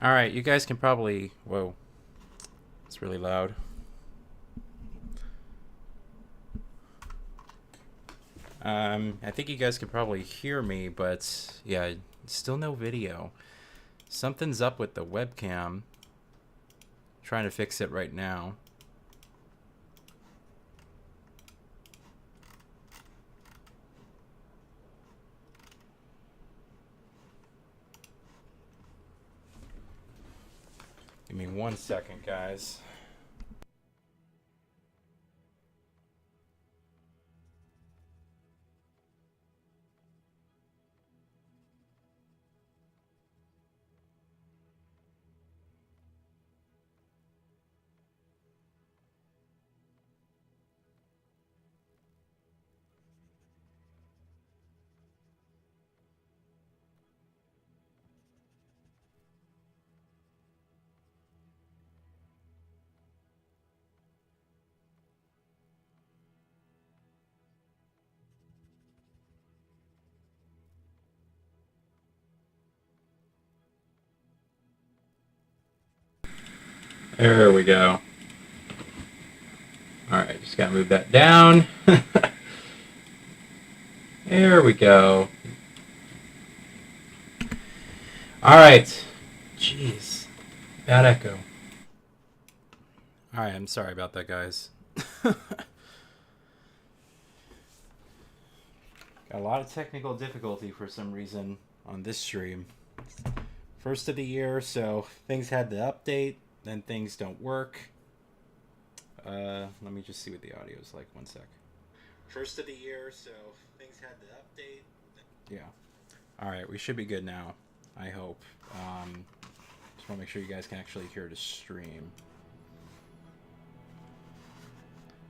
Alright, you guys can probably... Whoa. It's really loud. I think you guys can probably hear me, but yeah, still no video. Something's up with the webcam. Trying to fix it right now. Give me 1 second, guys. There we go. Alright, just gotta move that down. There we go. Alright. Jeez. Bad echo. Alright, I'm sorry about that, guys. Got a lot of technical difficulty for some reason on this stream. First of the year, so things had to update, then things don't work. Let me just see what the audio is like. 1 sec. First of the year, so things had to update. Yeah. Alright, we should be good now. I hope. Just want to make sure you guys can actually hear the stream.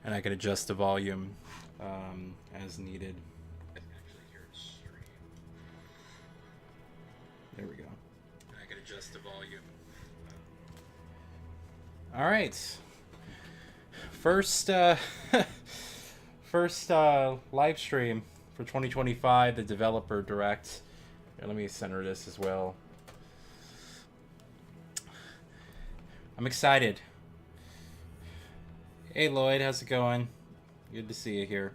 And I can adjust the volume as needed. There we go. I can adjust the volume. All right. First, first live stream for 2025. The developer direct. Here, let me center this as well. I'm excited. Hey Lloyd, how's it going? Good to see you here.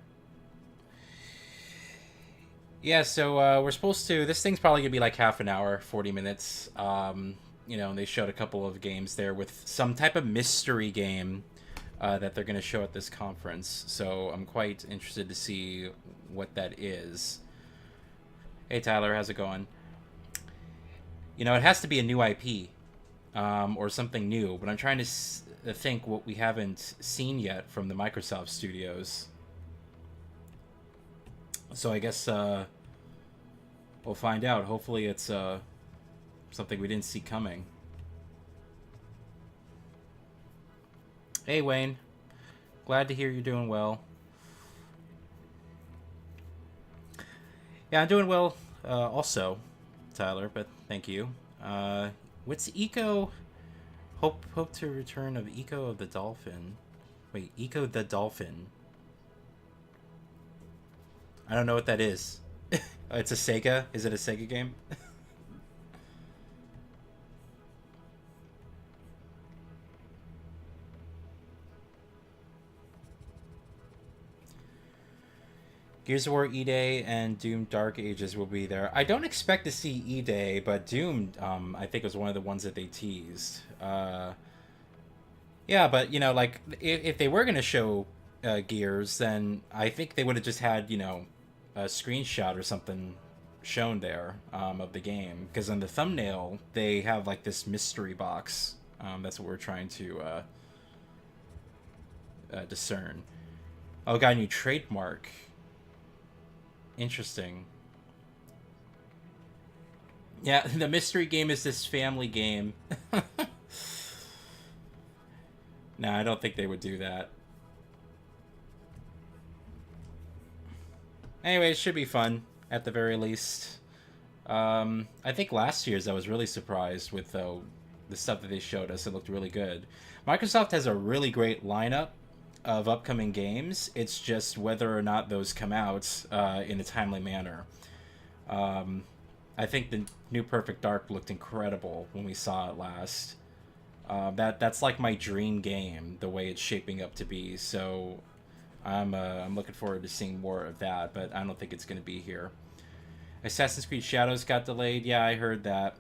Yeah, so we're supposed to... This thing's probably going to be like half an hour, 40 minutes. You know, and they showed a couple of games there with some type of mystery game that they're going to show at this conference. So I'm quite interested to see what that is. Hey Tyler, how's it going? You know, it has to be a new IP or something new, but I'm trying to think what we haven't seen yet from the Microsoft studios. So I guess we'll find out. Hopefully it's something we didn't see coming. Hey Wayne, glad to hear you're doing well. Yeah, I'm doing well also, Tyler, but thank you. What's Eco? Hope to return of Eco of the Dolphin. Wait, Eco the Dolphin. I don't know what that is. It's a Sega? Is it a Sega game? Gears of War E-Day and Doom Dark Ages will be there. I don't expect to see E-Day, but Doom, I think, was one of the ones that they teased. Yeah, but, you know, like, if they were going to show Gears, then I think they would have just had, you know, a screenshot or something shown there of the game. Because in the thumbnail, they have, like, this mystery box. That's what we're trying to discern. Oh, got a new trademark. Interesting. Yeah, the mystery game is this family game. No, I don't think they would do that. Anyway, it should be fun, at the very least. I think last year's I was really surprised with the stuff that they showed us. It looked really good. Microsoft has a really great lineup of upcoming games. It's just whether or not those come out in a timely manner. I think the new Perfect Dark looked incredible when we saw it last. That's like my dream game, the way it's shaping up to be. So I'm looking forward to seeing more of that, but I don't think it's going to be here. Assassin's Creed Shadows got delayed. Yeah, I heard that.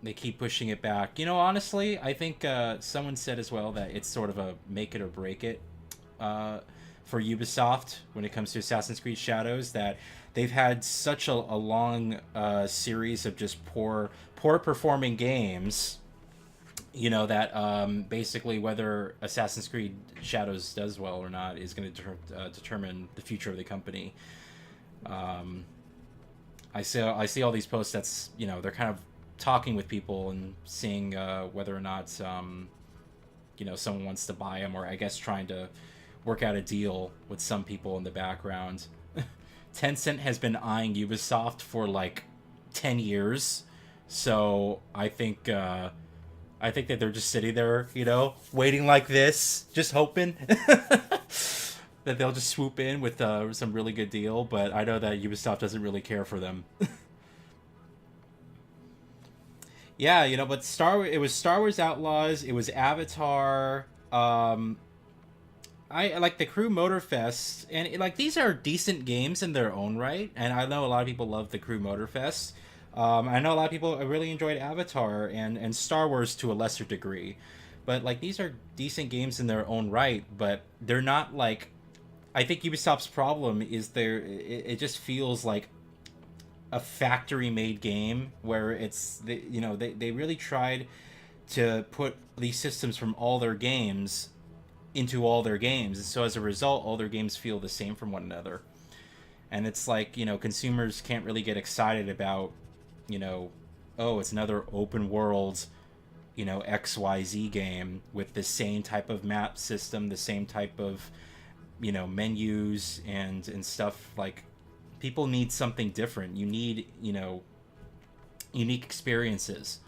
They keep pushing it back. You know, honestly, I think someone said as well that it's sort of a make it or break it for Ubisoft when it comes to Assassin's Creed Shadows. That they've had such a long series of just poor performing games. You know that basically whether Assassin's Creed Shadows does well or not is going to determine the future of the company. I see all these posts that's, you know, they're kind of talking with people and seeing whether or not you know, someone wants to buy them, or I guess trying to work out a deal with some people in the background. Tencent has been eyeing Ubisoft for like 10 years, so I think that they're just sitting there, you know, waiting like this, just hoping that they'll just swoop in with some really good deal. But I know that Ubisoft doesn't really care for them. Yeah, you know, but it was Star Wars Outlaws, it was Avatar. I like the Crew Motorfest, and like these are decent games in their own right, and I know a lot of people love the Crew Motorfest. I know a lot of people really enjoyed Avatar and Star Wars to a lesser degree, but like these are decent games in their own right, but they're not like. I think Ubisoft's problem is it just feels like a factory made game where they really tried to put these systems from all their games into all their games, and so as a result all their games feel the same from one another. And it's like, you know, consumers can't really get excited about, you know, oh, it's another open world, you know, XYZ game with the same type of map system, the same type of, you know, menus and stuff. Like, people need something different. You need, you know, unique experiences.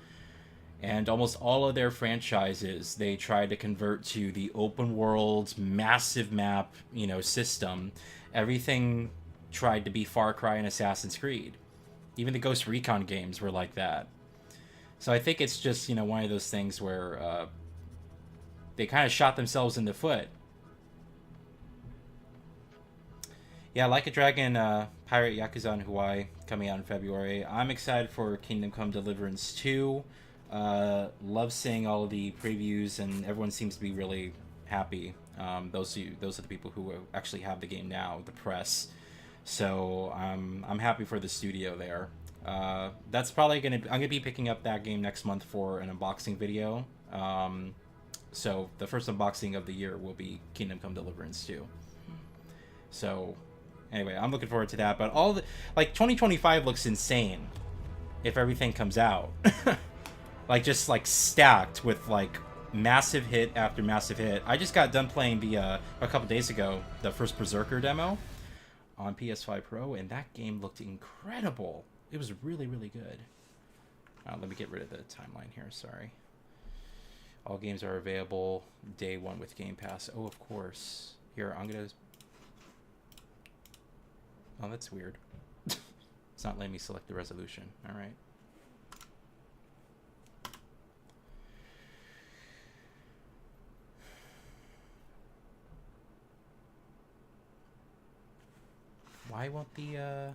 And almost all of their franchises, they try to convert to the open world, massive map, you know, system. Everything tried to be Far Cry and Assassin's Creed. Even the Ghost Recon games were like that. So I think it's just, you know, one of those things where they kind of shot themselves in the foot. Yeah, Like a Dragon, Pirate Yakuza in Hawaii, coming out in February. I'm excited for Kingdom Come Deliverance 2. Love seeing all of the previews, and everyone seems to be really happy. Those are the people who actually have the game now, the press. So I'm happy for the studio there. That's probably I'm gonna be picking up that game next month for an unboxing video. So the first unboxing of the year will be Kingdom Come Deliverance 2. So anyway, I'm looking forward to that. But all the, like, 2025 looks insane if everything comes out. Like, just like stacked with like massive hit after massive hit. I just got done playing a couple days ago the first Berserker demo on PS5 Pro, and that game looked incredible. It was really, really good. Let me get rid of the timeline here. Sorry. All games are available day one with Game Pass. Oh, of course. Here, I'm gonna. Oh, that's weird. It's not letting me select the resolution. All right. Why won't the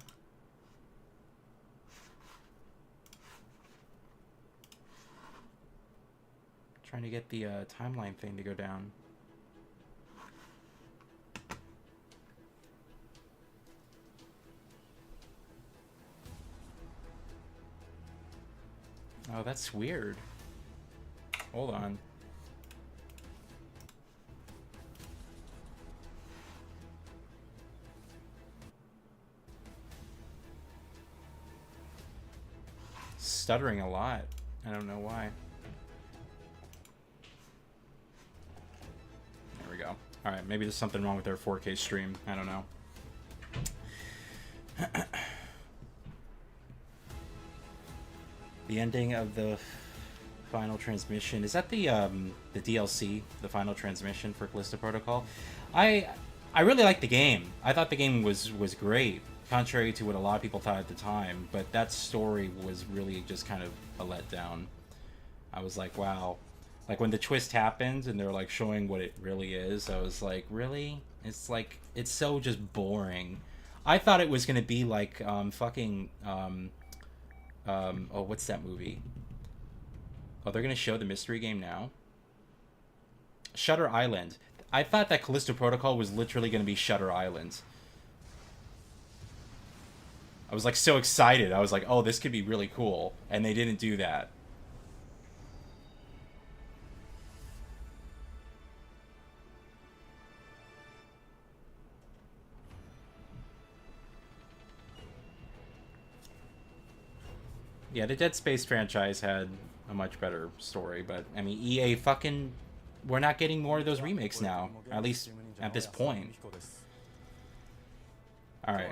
trying to get the timeline thing to go down. Oh, that's weird. Hold on. Stuttering a lot. I don't know why. There we go. Alright, maybe there's something wrong with their 4K stream. I don't know. The ending of the final transmission. Is that the DLC, the final transmission for Callisto Protocol? I really liked the game. I thought the game was great. contrary to what a lot of people thought at the time. But that story was really just kind of a letdown. I was like, wow. Like, when the twist happened and they're, like, showing what it really is, I was like, really? It's, like, it's so just boring. I thought it was going to be, like, oh, what's that movie? Oh, they're going to show the mystery game now? Shutter Island. I thought that Callisto Protocol was literally going to be Shutter Island. I was, like, so excited. I was like, oh, this could be really cool. And they didn't do that. Yeah, the Dead Space franchise had a much better story, but, I mean, EA fucking... We're not getting more of those remakes now, at least at this point. Alright.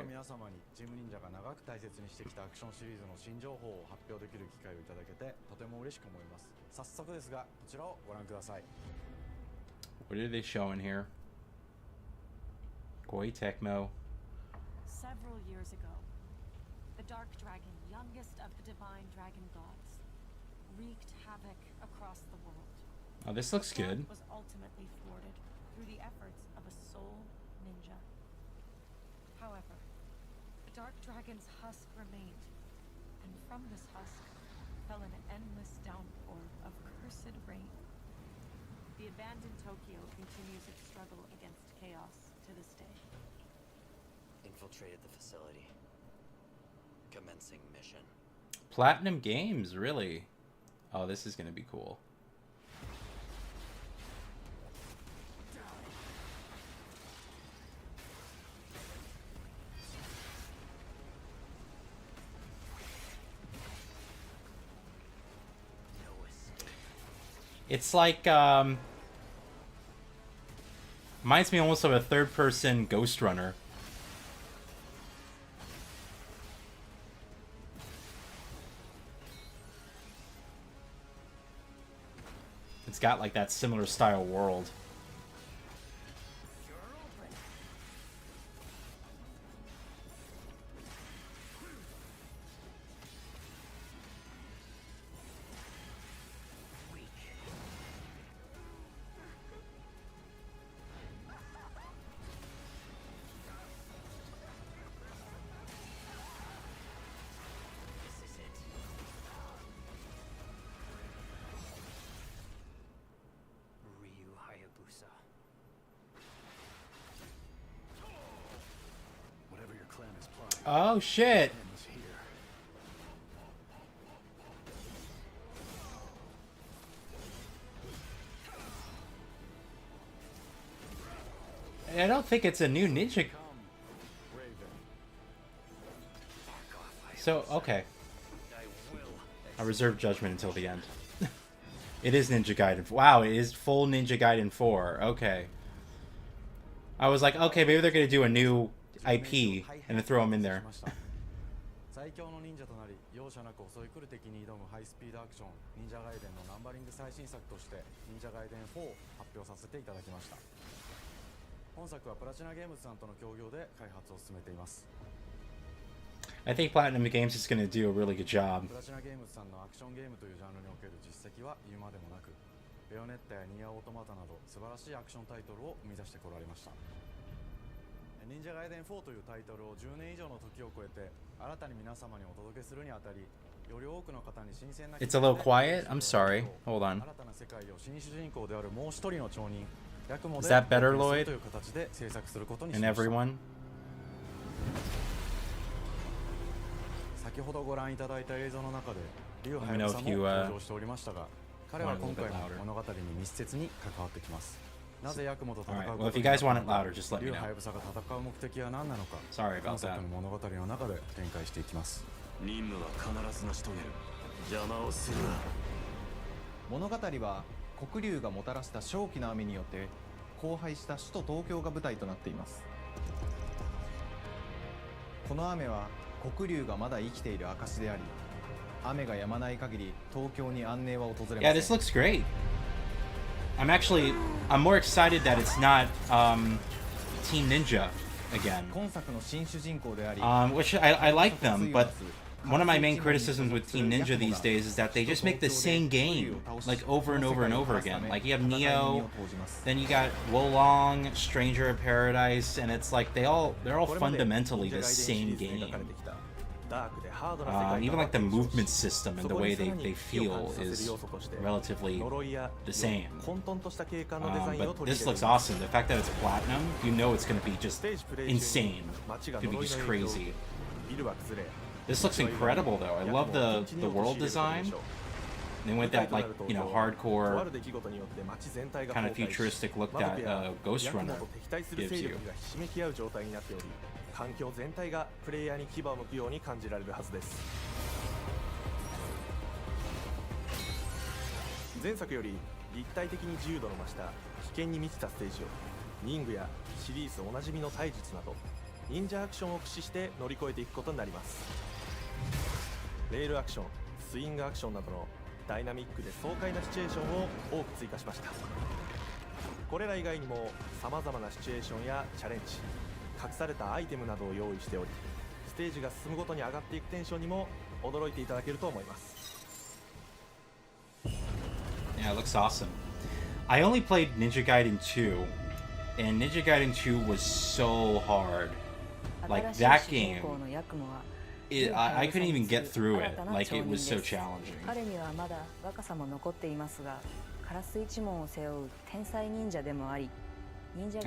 What are they showing here? Koei Tecmo. Several years ago, the Dark Dragon, youngest of the divine dragon gods, wreaked havoc across the world. Oh, this looks good. Was ultimately thwarted through the efforts of a soul ninja. However, the Dark Dragon's husk remained, and from this husk fell an endless downpour of cursed rain. The abandoned Tokyo continues its struggle against chaos to this day. Infiltrated the facility. Commencing mission. Platinum Games, really? Oh, this is gonna be cool. It's like, reminds me almost of a third-person Ghost Runner. It's got like that similar style world. Oh shit! I don't think it's a new ninja. So, okay. I reserve judgment until the end. It is Ninja Gaiden. Wow, it is full Ninja Gaiden 4. Okay. I was like, okay, maybe they're gonna do a new IP and then throw them in there. I think Platinum Games is going to do a really good job. It's a little quiet. I'm sorry. Hold on. Is that better, Lloyd? And everyone? Let me know if you want a little bit louder. Alright, well if you guys want it louder, just let me know. Sorry about that. Yeah, this looks great. I'm more excited that it's not Team Ninja. again. 今作の新主人公であり、Which I like them, but one of my main criticisms with Team Ninja these days is that they just make the same game, like over and over and over again. Like you have Neo, then you got Wolong, Stranger of Paradise, and it's like they're all fundamentally the same game. Even like the movement system and the way they feel is relatively the same. But this looks awesome. The fact that it's platinum, you know it's going to be just insane. It's going to be just crazy. This looks incredible though. I love the world design. They went that like, you know, hardcore kind of futuristic look that Ghost Runner gives you. 環境全体がプレイヤーに牙を向くように感じられるはずです。前作より立体的に自由度の増した危険に満ちたステージをニングやシリーズおなじみの体術など忍者アクションを駆使して乗り越えていくことになります。レールアクション、スイングアクションなどのダイナミックで爽快なシチュエーションを多く追加しました。これら以外にも様々なシチュエーションやチャレンジ、隠されたアイテムなどを用意しており、ステージが進むごとに上がっていくテンションにも驚いていただけると思います。Yeah, it looks awesome. I only played Ninja Gaiden 2, and Ninja Gaiden 2 was so hard. Like that game, I couldn't even get through it. Like it was so challenging. 彼にはまだ若さも残っていますが、カラス一門を背負う天才忍者でもあり、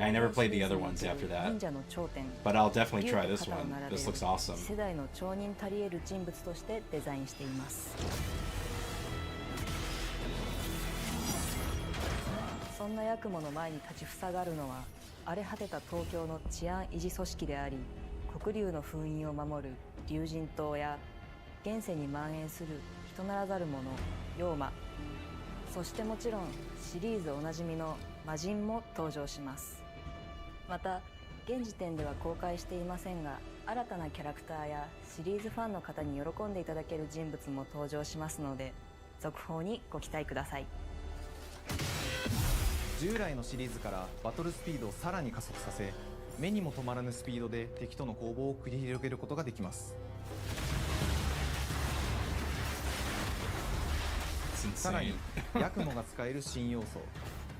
I never played the other ones after that, but I'll definitely try this one. This looks awesome. 世代の町人たり得る人物としてデザインしています。そんなヤクモの前に立ちふさがるのは荒れ果てた東京の治安維持組織であり、黒竜の封印を守る竜神島や現世に蔓延する人ならざる者妖魔、そしてもちろんシリーズおなじみの魔人も登場します。また現時点では公開していませんが、新たなキャラクターやシリーズファンの方に喜んでいただける人物も登場しますので、続報にご期待ください。従来のシリーズからバトルスピードをさらに加速させ、目にも止まらぬスピードで敵との攻防を繰り広げることができます。さらにヤクモが使える新要素、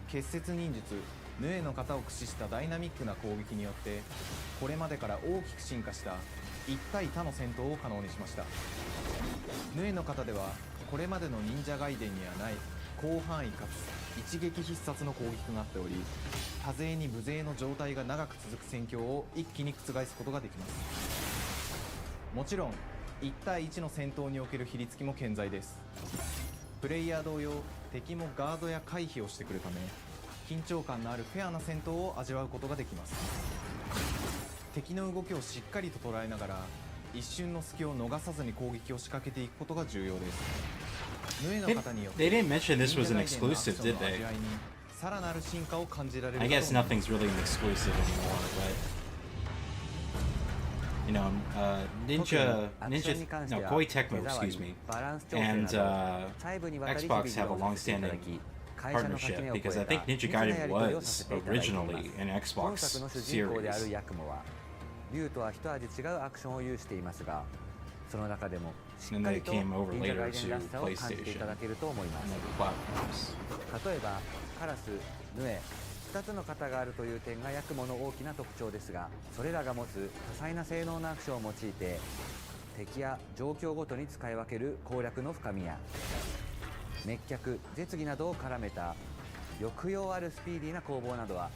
結節忍術ヌエの型を駆使したダイナミックな攻撃によって、これまでから大きく進化した1対他の戦闘を可能にしました。ヌエの型ではこれまでの忍者ガイデンにはない広範囲かつ一撃必殺の攻撃となっており、多勢に無勢の状態が長く続く戦況を一気に覆すことができます。もちろん1対1の戦闘における比率も健在です。プレイヤー同様、敵もガードや回避をしてくるため、緊張感のあるフェアな戦闘を味わうことができます。敵の動きをしっかりと捉えながら、一瞬の隙を逃さずに攻撃を仕掛けていくことが重要です。They didn't mention this was an exclusive, did they? I guess nothing's really an exclusive anymore, but you know, Koei Tecmo, excuse me, and Xbox have a long-standing partnership because I think Ninja Gaiden was originally an Xbox series. 竜とは一味違うアクションを有していますが、その中でもしっかりと忍者ガイデンらしさを感じていただけると思います。例えばカラス、ヌエ、2つの型があるという点がヤクモの大きな特徴ですが、それらが持つ多彩な性能のアクションを用いて敵や状況ごとに使い分ける攻略の深みや滅却、絶技などを絡めた抑揚あるスピーディーな攻防などは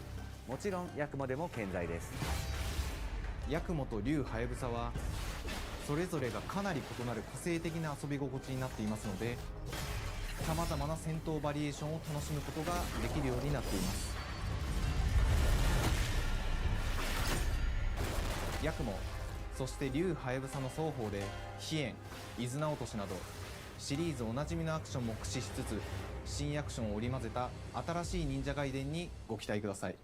もちろんヤクモでも健在です。ヤクモと竜ハヤブサはそれぞれがかなり異なる個性的な遊び心地になっていますので、さまざまな戦闘バリエーションを楽しむことができるようになっています。ヤクモ、そして竜ハヤブサの双方で飛燕、伊豆直俊などシリーズおなじみのアクションも駆使しつつ、新アクションを織り交ぜた新しい忍者ガイデンにご期待ください。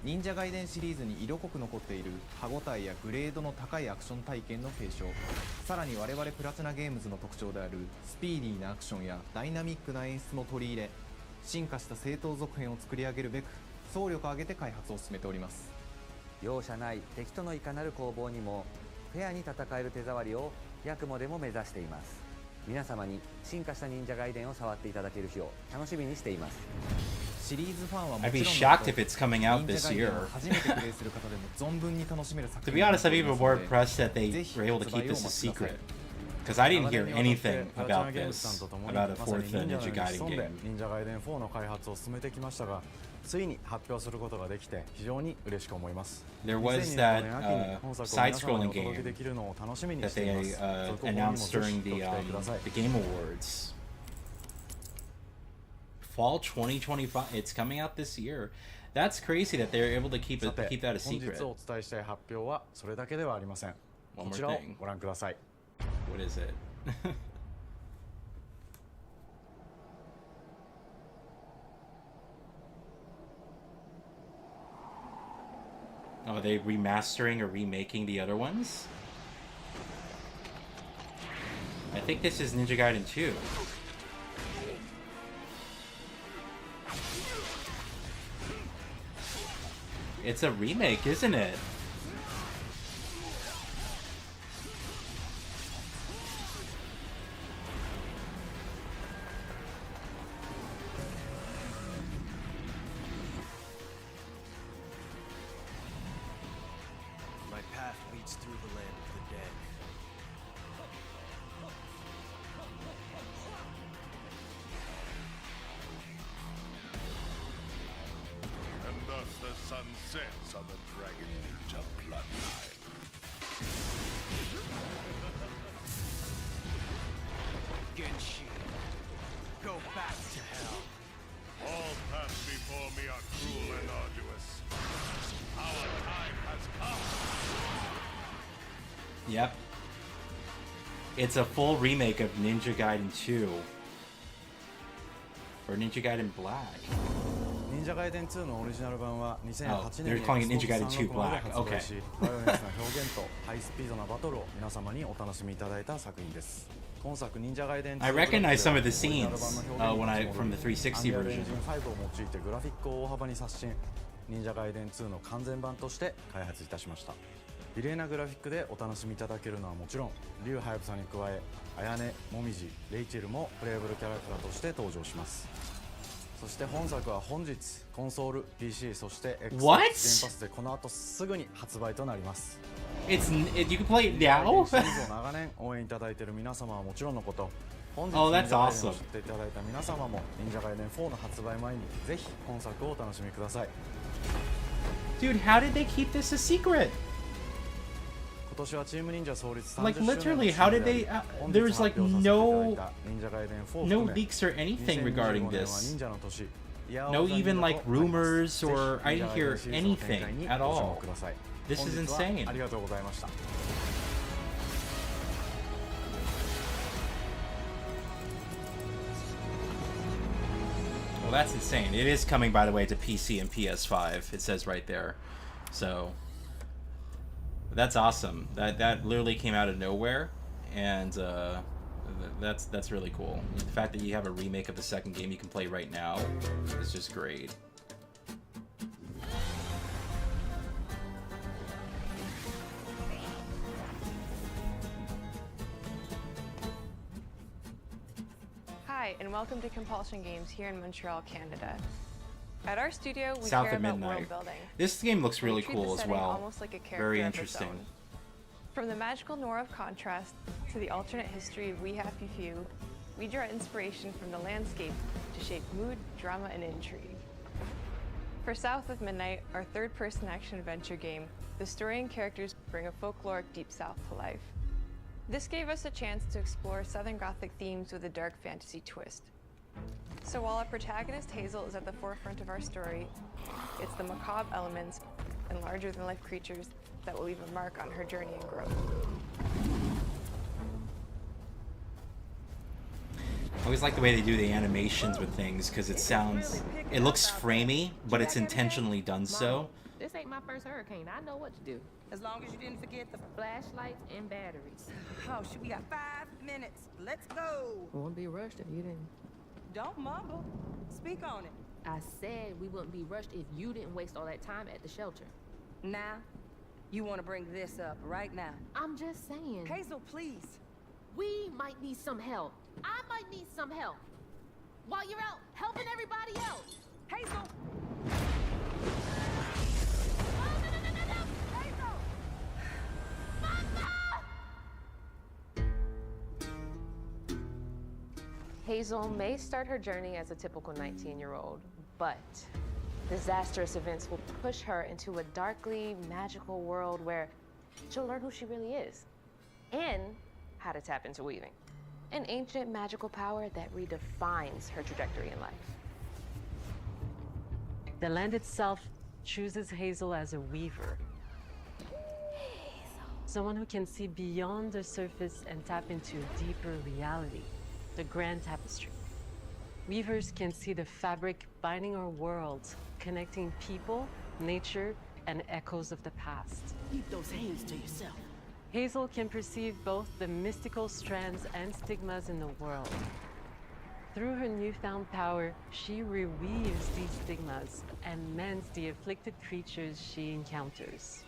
忍者ガイデンシリーズに色濃く残っている歯ごたえやグレードの高いアクション体験の継承、さらに我々プラチナゲームズの特徴であるスピーディーなアクションやダイナミックな演出も取り入れ、進化した正当続編を作り上げるべく総力を挙げて開発を進めております。容赦ない敵とのいかなる攻防にもフェアに戦える手触りをヤクモでも目指しています。皆様に進化した忍者ガイデンを触っていただける日を楽しみにしています。シリーズファンはも I'd ち be ろん shocked if it's coming out 忍 this 者ガイデン year. を初めてプレイする方でも存分に楽しめる作 To 品 be になっ honest, て I'm おり even ます more ので impressed that they ぜひ were able to 発 keep 売を this お a 待ちください。 secret. Because I didn't hear 長年にわたって anything プラチ about ナゲームズさん this, と共に about a まさに fourth 忍者の Ninja 歴 Gaiden 史で game. 忍者ガイデン4の開発を進めてきましたが、ついに発表することができて非常に嬉しく思います。 There was 2025 that 年秋に本作を side 皆様に scrolling お届けで game きるのを楽しみに that しています。 they 続報にも announced ぜ during ひご期待ください。 the Game Awards. Fall 2025. It's coming out this year. That's crazy that they're able to keep さて、 that a 本日 secret. お伝えしたい発表はそれだけではありません。 One こ more ちらを thing. ご覧ください。 What is it? Oh, are they remastering or remaking the other ones? I think this is Ninja Gaiden 2. It's a remake, isn't it? My path leads through the land of the dead. And thus the sun sets on the Dragon Ninja bloodline. Genshi, go back to hell. All paths before me are cruel and arduous. Our time has come. Yep. It's a full remake of Ninja Gaiden 2. Or Ninja Gaiden Black. 忍者ガイデン2のオリジナル版は Oh, 2008 they're 年に calling it Ninja Xbox Gaiden 2 360で Black. 発売 Okay. し、バイオレンスな表現とハイスピードなバトルを皆様にお楽しみいただいた作品です。今作忍者ガイデン2 I recognize some of the オリジナル版の scenes 表現 when に I 立ち from 戻 the り 360 Unreal version. Engine 5を用いてグラフィックを大幅に刷新、忍者ガイデン2の完全版として開発いたしました。綺麗なグラフィックでお楽しみいただけるのはもちろん、リュウ・ハヤブサに加え、アヤネ、モミジ、レイチェルもプレイブルキャラクターとして登場します。そして本作は本日コンソール、PC、そして Xbox ゲーム What? パスでこの後すぐに発売となります。You can play it now? シリーズを長年応援いただいている皆様はもちろんのこと、本日 Oh, 忍 that's 者ガイデン awesome. を知っていただいた皆様も忍者ガイデン4の発売前にぜひ本作をお楽しみください。 Dude, how did they keep this a secret? 今年はチーム忍者創立30 Like 周年の literally, how did they? 本日 There's 発 like 表させていただい no た忍者ガイデン4を no 含め leaks or anything regarding 2025年は this. 忍者の年、 No even like rumors or I didn't hear anything at all. This is insane. ありがとうございました。 Well, that's insane. It is coming, by the way, to PC and PS5. It says right there. So that's awesome. That literally came out of nowhere, and that's really cool. The fact that you have a remake of the second game you can play right now is just great. Hi, and welcome to Compulsion Games here in Montreal, Canada. At our studio, we South care of about Midnight. world building. This game looks We really treat the cool as setting well. almost like a character Very of its interesting. own. From the magical noir of contrast to the alternate history of We Happy Few, we draw inspiration from the landscape to shape mood, drama, and intrigue. For South of Midnight, our third-person action-adventure game, the story and characters bring a folkloric Deep South to life. This gave us a chance to explore Southern Gothic themes with a dark fantasy twist. So while our protagonist Hazel is at the forefront of our story, it's the macabre elements and larger-than-life creatures that will leave a mark on her journey and growth. I always like the way they do the animations with things because it looks framey, but it's intentionally done so. This ain't my first hurricane. I know what to do. As long as you didn't forget the Flashlights and batteries. Oh, shoot, we got 5 minutes. Let's go. Won't be rushed if you didn't. Don't mumble. Speak on it. I said we wouldn't be rushed if you didn't waste all that time at the shelter. Now? You want to bring this up right now? I'm just saying. Hazel, please. We might need some help. I might need some help. While you're out helping everybody else. Hazel! Hazel may start her journey as a typical 19-year-old, but disastrous events will push her into a darkly magical world where she'll learn who she really is and how to tap into weaving, an ancient magical power that redefines her trajectory in life. The land itself chooses Hazel as a weaver. Someone who can see beyond the surface and tap into a deeper reality, the grand tapestry. Weavers can see the fabric binding our world, connecting people, nature, and echoes of the past. Keep those hands to yourself. Hazel can perceive both the mystical strands and stigmas in the world. Through her newfound power, she reweaves these stigmas and mends the afflicted creatures she encounters.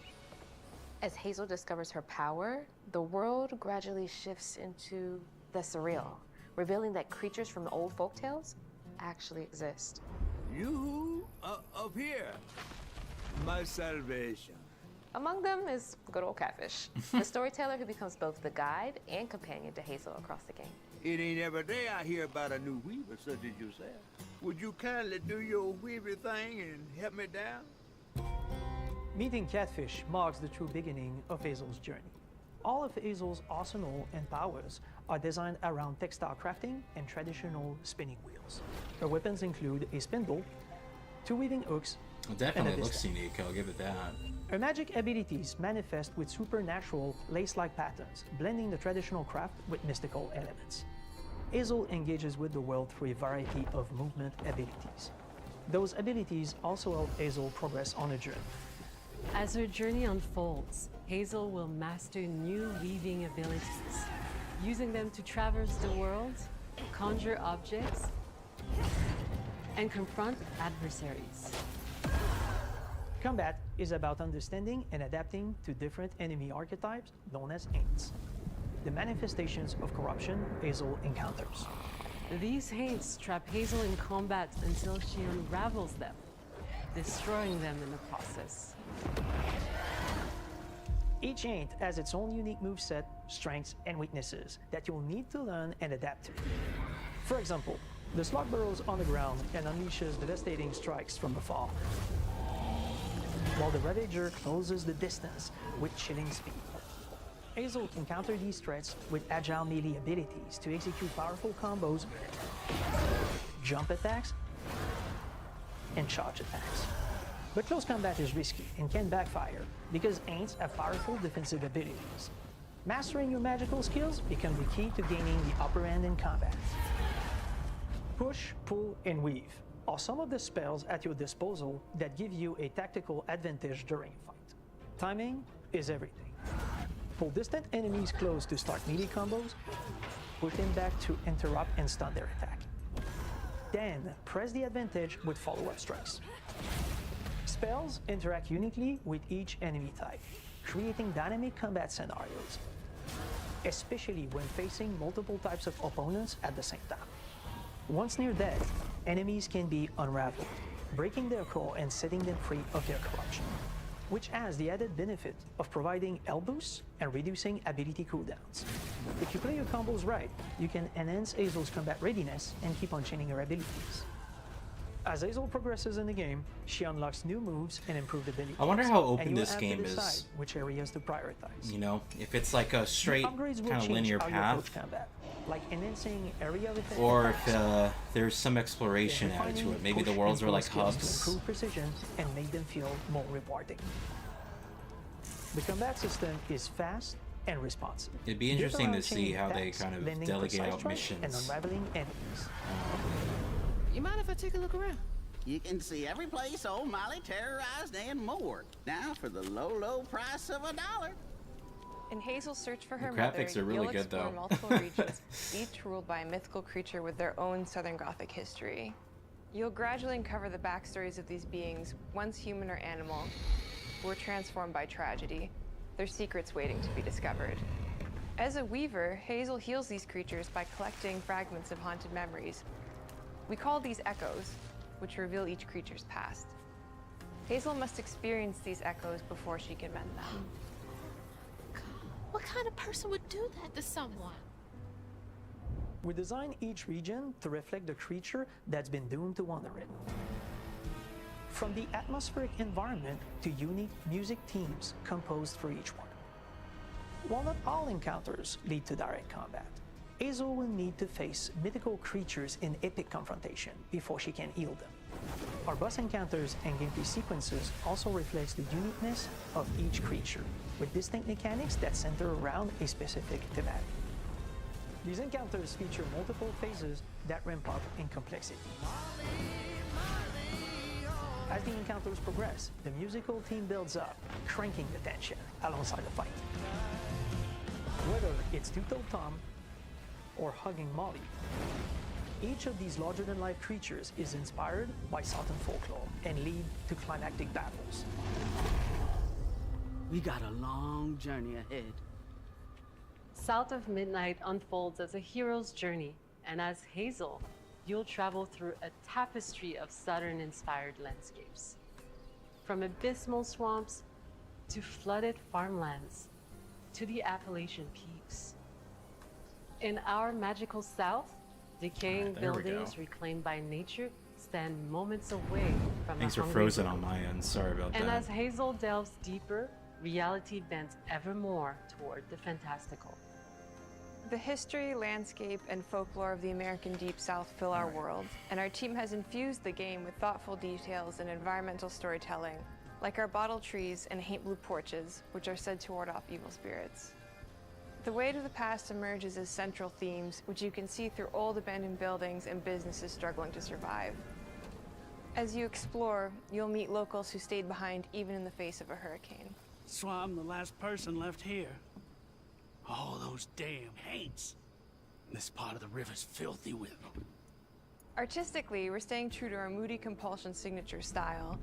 As Hazel discovers her power, the world gradually shifts into the surreal, revealing that creatures from old folktales actually exist. You up here, my salvation. Among them is good old Catfish, the storyteller who becomes both the guide and companion to Hazel across the game. It ain't every day I hear about a new weaver such as yourself. Would you kindly do your weaver thing and help me down? Meeting Catfish marks the true beginning of Hazel's journey. All of Hazel's arsenal and powers are designed around textile crafting and traditional spinning wheels. Her weapons include a spindle, 2 weaving hooks, Well, definitely and a looks distaff. unique, I'll give it that. Her magic abilities manifest with supernatural lace-like patterns, blending the traditional craft with mystical elements. Hazel engages with the world through a variety of movement abilities. Those abilities also help Hazel progress on a journey. As her journey unfolds, Hazel will master new weaving abilities, using them to traverse the world, conjure objects, and confront adversaries. Combat is about understanding and adapting to different enemy archetypes known as Aints, the manifestations of corruption Hazel encounters. These haints trap Hazel in combat until she unravels them, destroying them in the process. Each Aint has its own unique moveset, strengths, and weaknesses that you'll need to learn and adapt to. For example, the slug burrows on the ground and unleashes devastating strikes from afar, while the Ravager closes the distance with chilling speed. Hazel can counter these threats with agile melee abilities to execute powerful combos, jump attacks, and charge attacks. But close combat is risky and can backfire because Aints have powerful defensive abilities. Mastering your magical skills becomes the key to gaining the upper hand in combat. Push, pull, and weave are some of the spells at your disposal that give you a tactical advantage during a fight. Timing is everything. Pull distant enemies close to start melee combos, push them back to interrupt and stun their attack. Then press the advantage with follow-up strikes. Spells interact uniquely with each enemy type, creating dynamic combat scenarios, especially when facing multiple types of opponents at the same time. Once near death, enemies can be unraveled, breaking their core and setting them free of their corruption, which has the added benefit of providing health boosts and reducing ability cooldowns. If you play your combos right, you can enhance Hazel's combat readiness and keep on chaining her abilities. As Hazel progresses in the game, she unlocks new moves and improved abilities. I wonder how open and you this have game to decide is. which areas to prioritize. You know, if it's like a straight Upgrades will kind of change linear how you path, approach combat, like enhancing area of effect or attacks, if there's some exploration and added to refining it. Maybe the push worlds and are like pull skills hubs. to improve precision and make them feel more rewarding. The combat system is fast and responsive. It'd be Built interesting to around see chaining how they attacks, kind of blending delegate precise out strikes, and missions. unraveling enemies. You mind if I take a look around? You can see every place old Molly terrorized and more. Now for the low, low price of $1. In Hazel's search for her The mother, graphics are really you'll good, explore though. multiple regions, each ruled by a mythical creature with their own Southern Gothic history. You'll gradually uncover the backstories of these beings, once human or animal, who were transformed by tragedy, their secrets waiting to be discovered. As a weaver, Hazel heals these creatures by collecting fragments of haunted memories. We call these echoes, which reveal each creature's past. Hazel must experience these echoes before she can mend them. What kind of person would do that to someone? We design each region to reflect the creature that's been doomed to wander it. From the atmospheric environment to unique music themes composed for each one. While not all encounters lead to direct combat, Hazel will need to face mythical creatures in epic confrontation before she can heal them. Our boss encounters and gameplay sequences also reflects the uniqueness of each creature, with distinct mechanics that center around a specific thematic. These encounters feature multiple phases that ramp up in complexity. As the encounters progress, the musical theme builds up, cranking the tension alongside the fight. Whether it's Two-Toed Tom or hugging Molly, each of these larger-than-life creatures is inspired by Southern folklore and lead to climactic battles. We got a long journey ahead. South of Midnight unfolds as a hero's journey, and as Hazel, you'll travel through a tapestry of Southern-inspired landscapes. From abysmal swamps to flooded farmlands to the Appalachian peaks. In our magical South, decaying buildings reclaimed by nature stand moments away from Things are frozen on my end, sorry about that. And as Hazel delves deeper, reality bends ever more toward the fantastical. The history, landscape, and folklore of the American Deep South fill our world, and our team has infused the game with thoughtful details and environmental storytelling, like our bottle trees and haint blue porches, which are said to ward off evil spirits. The weight of the past emerges as central themes, which you can see through old abandoned buildings and businesses struggling to survive. As you explore, you'll meet locals who stayed behind even in the face of a hurricane. So I'm the last person left here. All those damn haints. This part of the river's filthy with them. Artistically, we're staying true to our moody compulsion signature style.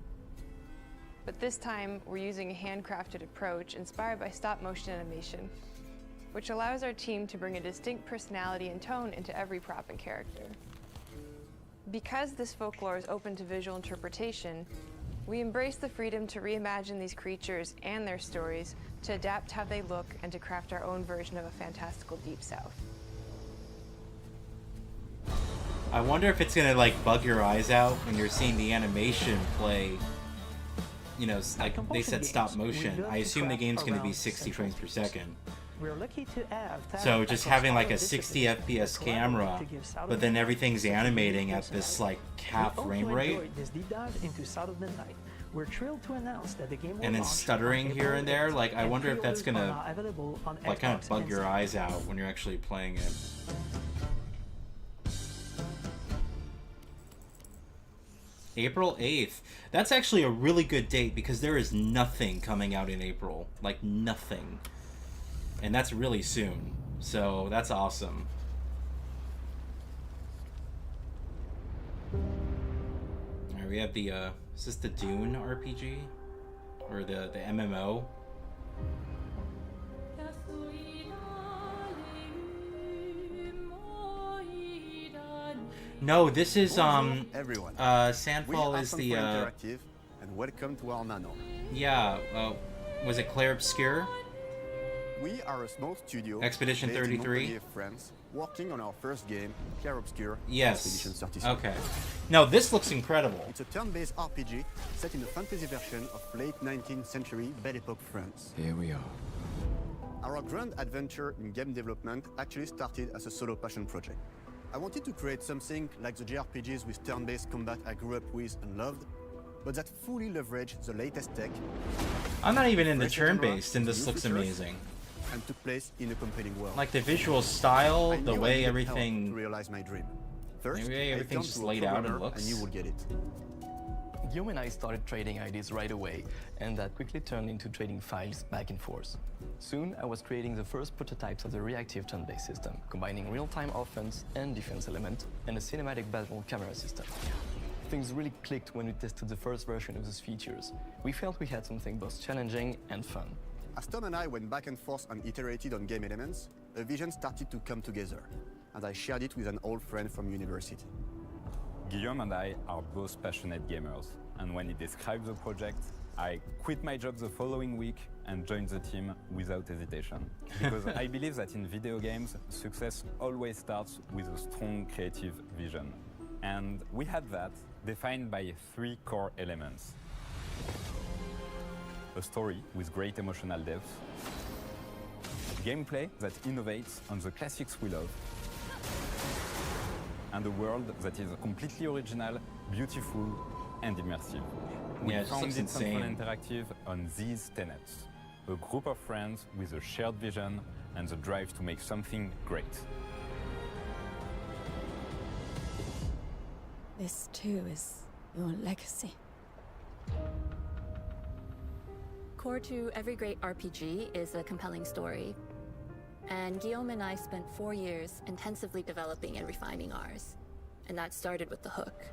But this time, we're using a handcrafted approach inspired by stop-motion animation, which allows our team to bring a distinct personality and tone into every prop and character. Because this folklore is open to visual interpretation, we embrace the freedom to reimagine these creatures and their stories, to adapt how they look, and to craft our own version of a fantastical Deep South. I wonder if it's gonna like bug your eyes out when you're seeing the animation play. You know, like they said stop motion. I assume the game's gonna be 60 frames per second. We're lucky to have So just having like a 60 FPS camera, but then everything's animating at this like half frame rate. This deep dive into South of Midnight. We're thrilled to announce that the game will And then launch stuttering on here and there. April Like I wonder if that's pre-orders gonna are now available on like kind Xbox of bug and your Steam. eyes out when you're actually playing it. April 8th. That's actually a really good date because there is nothing coming out in April. Like nothing. And that's really soon. So that's awesome. Alright, we have the is this the Dune RPG? Or the MMO? No, this is everyone. Sandfall is the interactive and welcome to our manor. Yeah, was it Claire Obscure? We are a small studio. Expedition based in 33? Montpellier, France, working on our first game, Claire Obscure. Yes. Expedition 33. Okay. No, this looks incredible. It's a turn-based RPG set in a fantasy version of late 19th century Belle Epoque France. Here we are. Our grand adventure in game development actually started as a solo passion project. I wanted to create something like the JRPGs with turn-based combat I grew up with and loved, but that fully leveraged the latest tech. I'm not even into fresh genre, turn-based, and this new looks features, amazing. And took place in a compelling world. Like the visual style, I the knew I way needed everything, help to realize my dream. First, maybe I everything's turned just to a laid out and programmer looks. and you will get it. Guillaume and I started trading ideas right away, and that quickly turned into trading files back and forth. Soon, I was creating the first prototypes of the reactive turn-based system, combining real-time offense and defense element, and a cinematic battle camera system. things really clicked when we tested the first version of those features. We felt we had something both challenging and fun. As Tom and I went back and forth and iterated on game elements, a vision started to come together, and I shared it with an old friend from university. Guillaume and I are both passionate gamers, and when he described the project, I quit my job the following week and joined the team without hesitation. Because I believe that in video games, success always starts with a strong creative vision. And we had that, defined by 3 core elements. A story with great emotional depth, gameplay that innovates on the classics we love, and a world that is completely original, beautiful, and immersive. We founded Central Interactive on these tenets. A group of friends with a shared vision and the drive to make something great. This too is your legacy. Core to every great RPG is a compelling story. And Guillaume and I spent 4 years intensively developing and refining ours. And that started with the hook.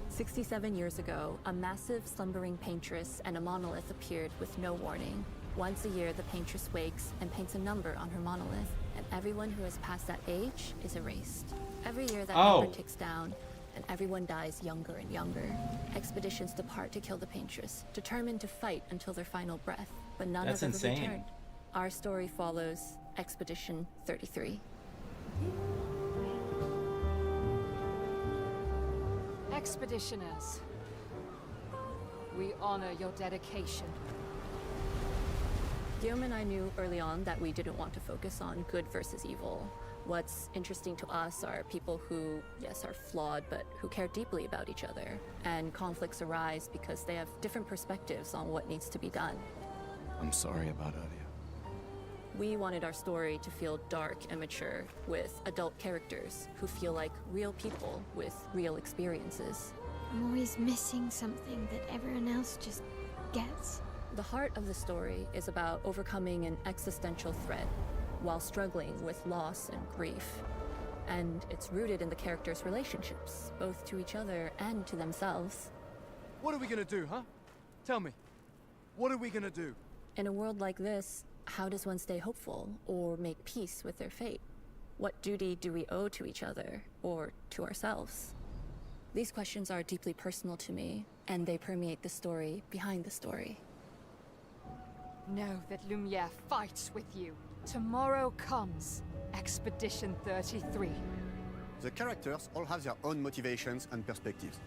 67 years ago, a massive slumbering paintress and a monolith appeared with no warning. Once a year, the paintress wakes and paints a number on her monolith, and everyone who has passed that age is erased. Every year that number ticks down, and everyone dies younger and younger. Expeditions depart to kill the paintress, determined to fight until their final breath, but none have ever returned. Our story follows Expedition 33. Expeditioners, we honor your dedication. Guillaume and I knew early on that we didn't want to focus on good versus evil. What's interesting to us are people who, yes, are flawed, but who care deeply about each other. And conflicts arise because they have different perspectives on what needs to be done. I'm sorry about earlier. We wanted our story to feel dark and mature, with adult characters who feel like real people with real experiences. I'm always missing something that everyone else just gets. The heart of the story is about overcoming an existential threat while struggling with loss and grief. And it's rooted in the characters' relationships, both to each other and to themselves. What are we gonna do, huh? Tell me. What are we gonna do? In a world like this, how does one stay hopeful or make peace with their fate? What duty do we owe to each other or to ourselves? These questions are deeply personal to me, and they permeate the story behind the story. Know that Lumiere fights with you. Tomorrow comes Expedition 33. The characters all have their own motivations and perspectives.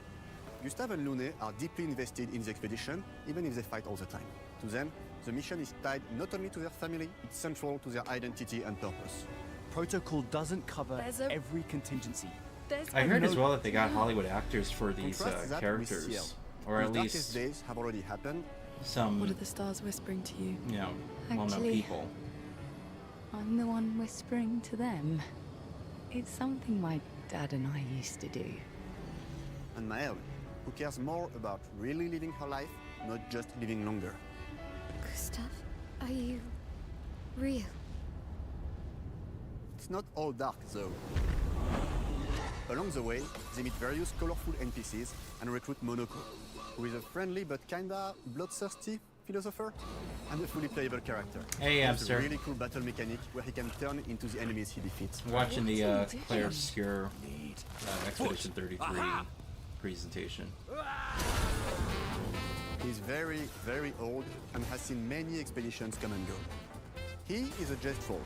Gustave and Lune are deeply invested in the expedition, even if they fight all the time. To them, the mission is tied not only to their family, it's central to their identity and purpose. Protocol doesn't cover every contingency. I heard as well that they got Hollywood actors for these characters, or at least days have already happened. Some. What are the stars whispering to you? You know, well-known people. I'm the one whispering to them. It's something my dad and I used to do. And Maëlle, who cares more about really living her life, not just living longer. Gustave, are you real? It's not all dark, though. Along the way, they meet various colorful NPCs and recruit Monoko, who is a friendly but kinda bloodthirsty philosopher and a fully playable character. Hey, Amster. It's a really cool battle mechanic where he can turn into the enemies he defeats. Watching the Claire Obscure Expedition 33 presentation. He's very, very old and has seen many expeditions come and go. He is a Jest Troll,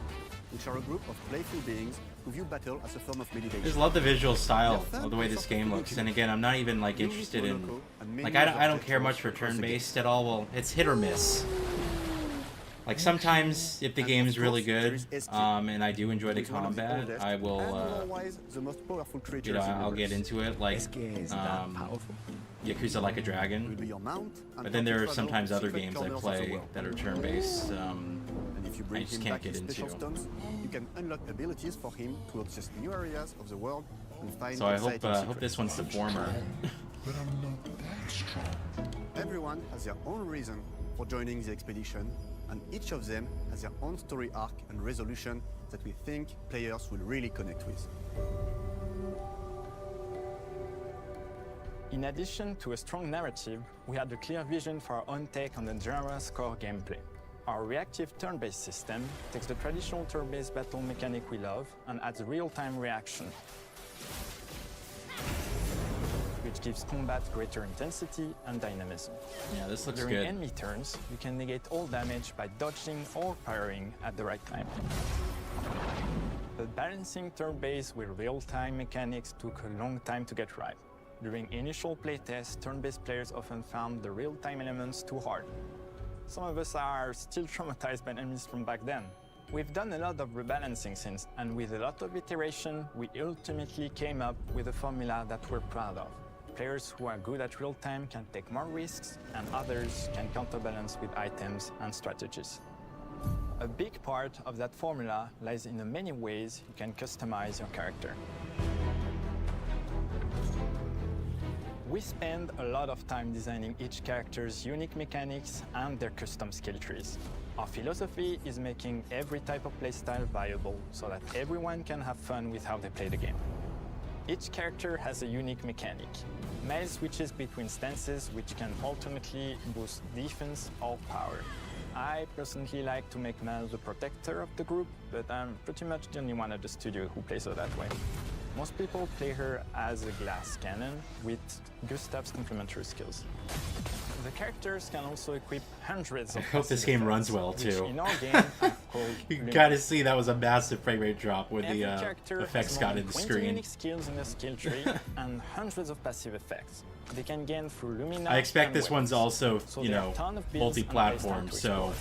which are a group of playful beings who view battle as a form of meditation. I just love the visual style of the way this game looks, and again, I'm not even like interested in, like I don't care much for turn-based at all. Well, it's hit or miss. Like sometimes, if the game is really good, and I do enjoy the combat, I will, you know, I'll get into it. Like Yakuza Like a Dragon. But then there are sometimes other games I play that are turn-based. I just can't get into. You can unlock abilities for him to access new areas of the world and find. So I hope this one's the former. But I'm not that strong. Everyone has their own reason for joining the expedition, and each of them has their own story arc and resolution that we think players will really connect with. In addition to a strong narrative, we had a clear vision for our own take on the genre's core gameplay. Our reactive turn-based system takes the traditional turn-based battle mechanic we love and adds real-time reaction, which gives combat greater intensity and dynamism. Yeah, this looks During good. enemy turns, you can negate all damage by dodging or parrying at the right time. But balancing turn-based with real-time mechanics took a long time to get right. During initial playtests, turn-based players often found the real-time elements too hard. Some of us are still traumatized by enemies from back then. We've done a lot of rebalancing since, and with a lot of iteration, we ultimately came up with a formula that we're proud of. Players who are good at real-time can take more risks, and others can counterbalance with items and strategies. A big part of that formula lies in the many ways you can customize your character. We spend a lot of time designing each character's unique mechanics and their custom skill trees. Our philosophy is making every type of playstyle viable so that everyone can have fun with how they play the game. Each character has a unique mechanic. Mel switches between stances which can ultimately boost defense or power. I personally like to make Mel the protector of the group, but I'm pretty much the only one at the studio who plays her that way. Most people play her as a glass cannon with Gustav's complementary skills. The characters can also equip hundreds of I hope this game runs well too. in our game are called You Lumina. gotta see that was a massive frame rate drop when Every the character effects has got more in than the 20 screen. unique skills in the skill tree and hundreds of passive effects. They can gain through Lumina. I expect and this one's weapons. also, So you there are know, a ton of builds and multi-platform, playstyle to so explore.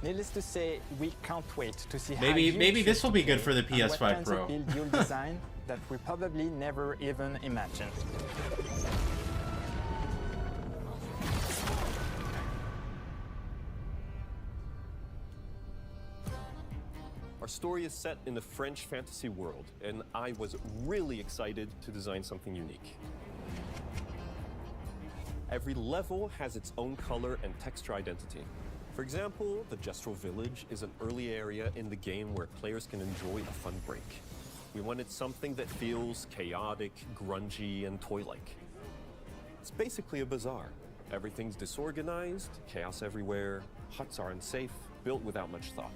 Needless to say, we can't wait to see how maybe you this choose will to be good play for the and what PS5 kinds Pro. of build you'll design that we probably never even imagined. Our story is set in the French fantasy world, and I was really excited to design something unique. Every level has its own color and texture identity. For example, the Gestural Village is an early area in the game where players can enjoy a fun break. We wanted something that feels chaotic, grungy, and toy-like. It's basically a bazaar. Everything's disorganized, chaos everywhere, huts are unsafe, built without much thought.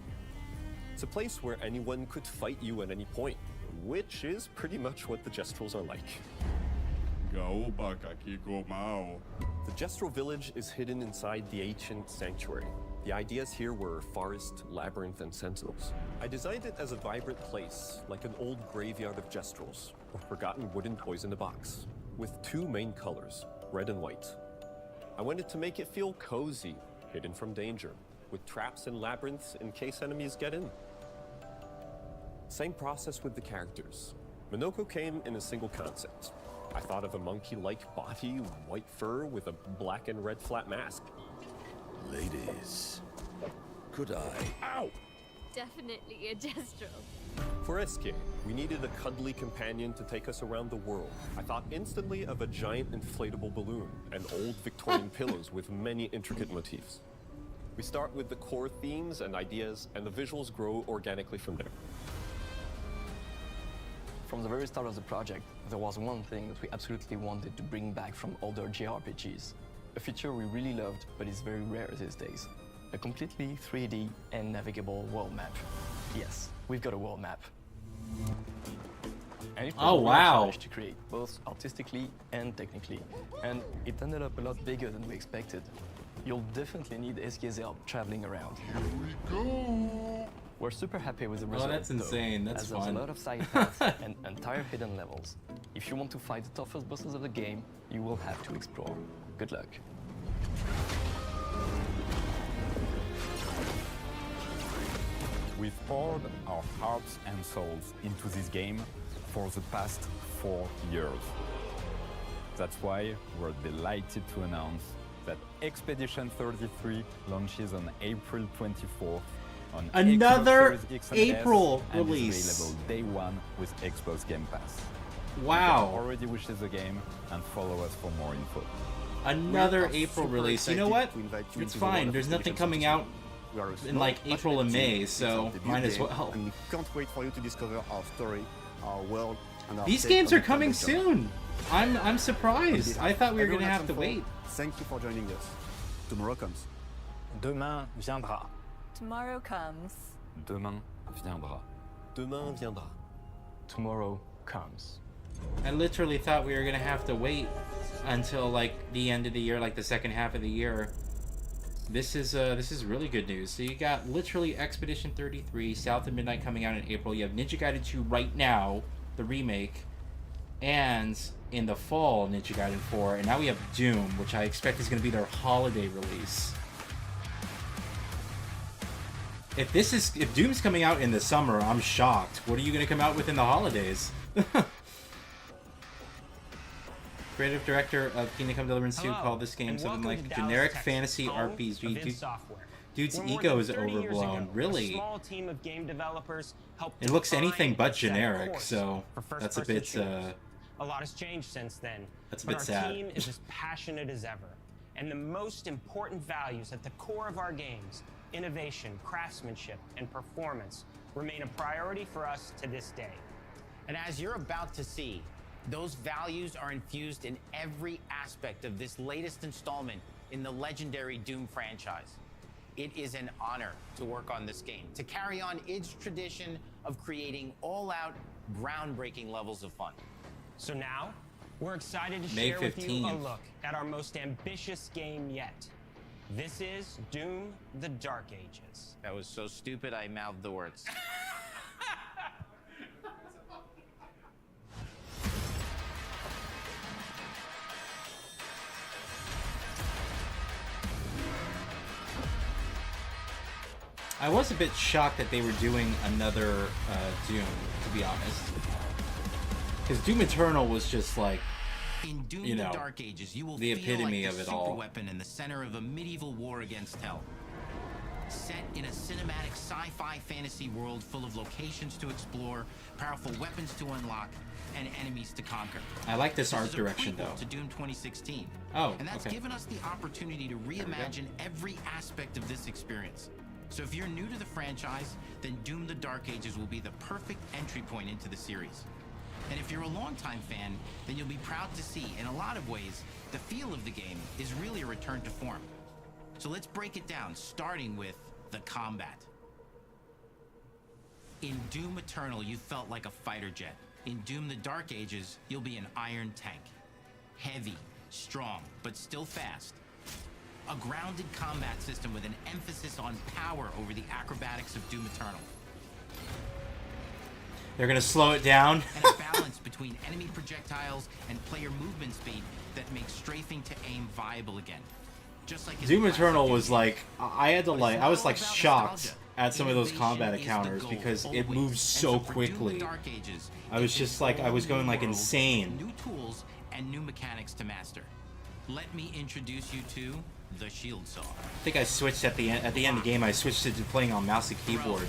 It's a place where anyone could fight you at any point, which is pretty much what the Gestrals are like. The Gestral Village is hidden inside the ancient sanctuary. The ideas here were forest, labyrinth, and sentinels. I designed it as a vibrant place, like an old graveyard of Gestrals, or forgotten wooden toys in a box, with two main colors, red and white. I wanted to make it feel cozy, hidden from danger, with traps and labyrinths in case enemies get in. Same process with the characters. Minoko came in a single concept. I thought of a monkey-like body, white fur with a black and red flat mask. Ladies, could I? Ow! Definitely a Gestral. For Eske, we needed a cuddly companion to take us around the world. I thought instantly of a giant inflatable balloon and old Victorian pillows with many intricate motifs. We start with the core themes and ideas, and the visuals grow organically from there. From the very start of the project, there was one thing that we absolutely wanted to bring back from older JRPGs. A feature we really loved, but is very rare these days. A completely 3D and navigable world map. Yes, we've got a world map. And it was Oh, a real wow. challenge to create, both artistically and technically. And it ended up a lot bigger than we expected. You'll definitely need Eske's help traveling around. Here we go! We're super happy with the result. that's insane. That's as there's fun. a lot of side paths and entire hidden levels. If you want to fight the toughest bosses of the game, you will have to explore. Good luck. We've poured our hearts and souls into this game for the past 4 years. That's why we're delighted to announce that Expedition 33 launches on April 24th on Another Xbox Series X and April S, and release. is available day one with Xbox Game Pass. Wow. You can already wish the game and follow us for more info. Another We are April super release. You know excited what? to invite you It's to the world fine. of There's nothing Expedition coming 33. out We are a in small, like April and passionate team. May, It's so our debut might as game, well. And we can't wait for you to discover our story, our world, and our These take games on are the coming turn-based genre. soon. I'm surprised. I thought we were Everyone gonna at have to Sunfall, wait. Thank you for joining us. Tomorrow comes. Demain viendra. Tomorrow comes. Demain viendra. Demain viendra. Tomorrow comes. I literally thought we were gonna have to wait until like the end of the year, like the second half of the year. This is really good news. So you got literally Expedition 33, South of Midnight coming out in April. You have Ninja Gaiden 2 right now, the remake, and in the fall Ninja Gaiden 4, and now we have Doom, which I expect is going to be their holiday release. If Doom's coming out in the summer, I'm shocked. What are you going to come out with in the holidays? Creative director of Kingdom Come Deliverance 2 called this game something like generic fantasy RPG. Dude's ego is overblown. Really? It looks anything but generic, so that's a bit a lot has changed since then. That's a bit but sad. Our team is as passionate as ever. And the most important values at the core of our games, innovation, craftsmanship, and performance, remain a priority for us to this day. And as you're about to see, those values are infused in every aspect of this latest installment in the legendary Doom franchise. It is an honor to work on this game, to carry on its tradition of creating all-out, groundbreaking levels of fun. So now, we're excited to May share with you a 15th. look at our most ambitious game yet. This is Doom: The Dark Ages. That was so stupid I mouthed the words. I was a bit shocked that they were doing another Doom, to be honest. Because Doom Eternal was just like, In Doom: you know, The Dark Ages, you will the feel epitome like of the it all. super weapon in the center of a medieval war against hell. Set in a cinematic sci-fi fantasy world full of locations to explore, powerful weapons to unlock, and enemies to conquer. I like this art is a direction, prequel though. to Doom 2016. Oh, and that's okay. given us the opportunity to reimagine every aspect of this experience. So if you're new to the franchise, then Doom: The Dark Ages will be the perfect entry point into the series. And if you're a longtime fan, then you'll be proud to see, in a lot of ways, the feel of the game is really a return to form. So let's break it down, starting with the combat. In Doom Eternal, you felt like a fighter jet. In Doom: The Dark Ages, you'll be an iron tank. Heavy, strong, but still fast. A grounded combat system with an emphasis on power over the acrobatics of Doom Eternal. They're gonna slow it down. And a balance between enemy projectiles and player movement speed that makes strafing to aim viable again. Just like in Doom the classic Eternal Doom was games. like, I had to like, I was like shocked nostalgia. at some of those combat Innovation is the encounters goal, because it always. moves And so for Doom: The quickly. Dark Ages, I was it's just an like, I was going like all-new world, insane. New tools and new mechanics to master. Let me introduce you to the Shield Saw. I think I switched at the end of the game. I switched it to playing on mouse and keyboard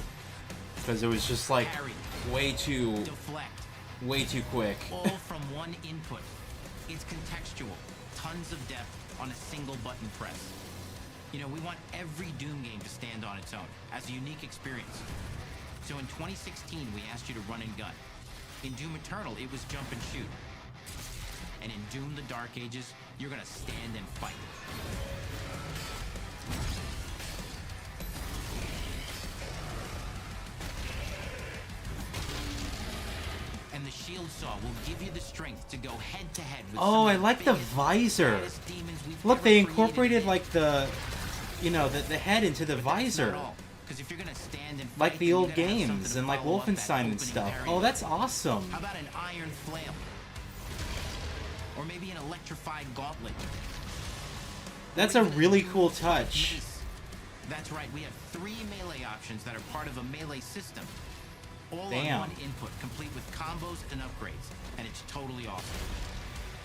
because it was just like way too quick. All from one input. It's contextual, tons of depth on a single button press. You know, we want every Doom game to stand on its own as a unique experience. So in 2016, we asked you to run and gun. In Doom Eternal, it was jump and shoot. And in Doom: The Dark Ages, you're gonna stand and fight. And the Shield Saw will give you the strength to go head to head with Oh, I some of like the biggest, visor. baddest demons we've Look, ever they created. incorporated like the, you know, the head into the visor, Because if you're gonna stand and like fight, the then you old gotta have something games to and like follow up that Wolfenstein and opening stuff. parry Oh, with. that's awesome. How about an iron flail? Or maybe an electrified gauntlet? That's a really cool touch. That's right, we have 3 melee options that are part of a melee system. All Damn. on one input, complete with combos and upgrades. And it's totally awesome.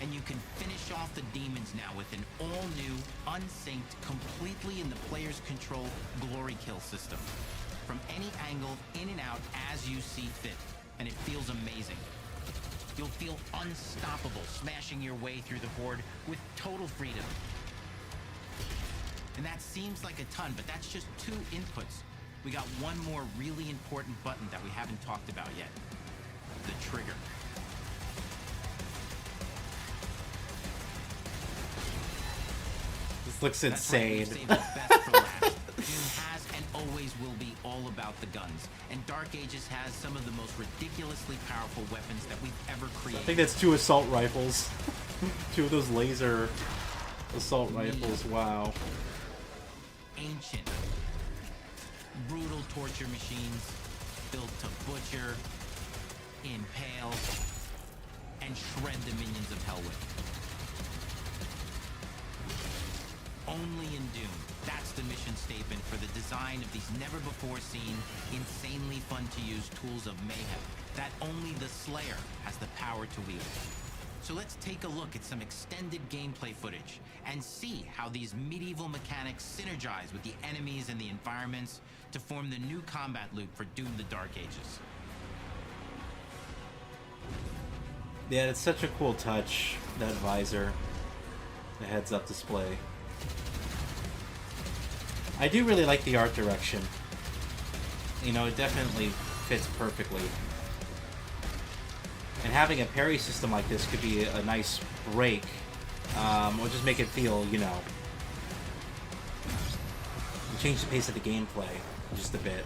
And you can finish off the demons now with an all-new, unsynced, completely in the player's control glory kill system. From any angle, in and out, as you see fit. And it feels amazing. You'll feel unstoppable smashing your way through the horde with total freedom. And that seems like a ton, but that's just 2 inputs. We got one more really important button that we haven't talked about yet. The trigger. looks That's right, insane. we've saved the best for last. Doom has and always will be all about the guns, and Dark Ages has some of the most ridiculously powerful weapons that we've ever I created. think that's 2 assault rifles. 2 of those laser assault rifles. Wow. Ancient, brutal torture machines built to butcher, impale, and shred the minions of hell with. Only in Doom, that's the mission statement for the design of these never-before-seen, insanely fun-to-use tools of mayhem that only the Slayer has the power to wield. So let's take a look at some extended gameplay footage and see how these medieval mechanics synergize with the enemies and the environments to form the new combat loop for Doom: The Dark Ages. Yeah, it's such a cool touch, that visor. The heads-up display. I do really like the art direction. You know, it definitely fits perfectly. And having a parry system like this could be a nice break. Or just make it feel, you know... change the pace of the gameplay just a bit.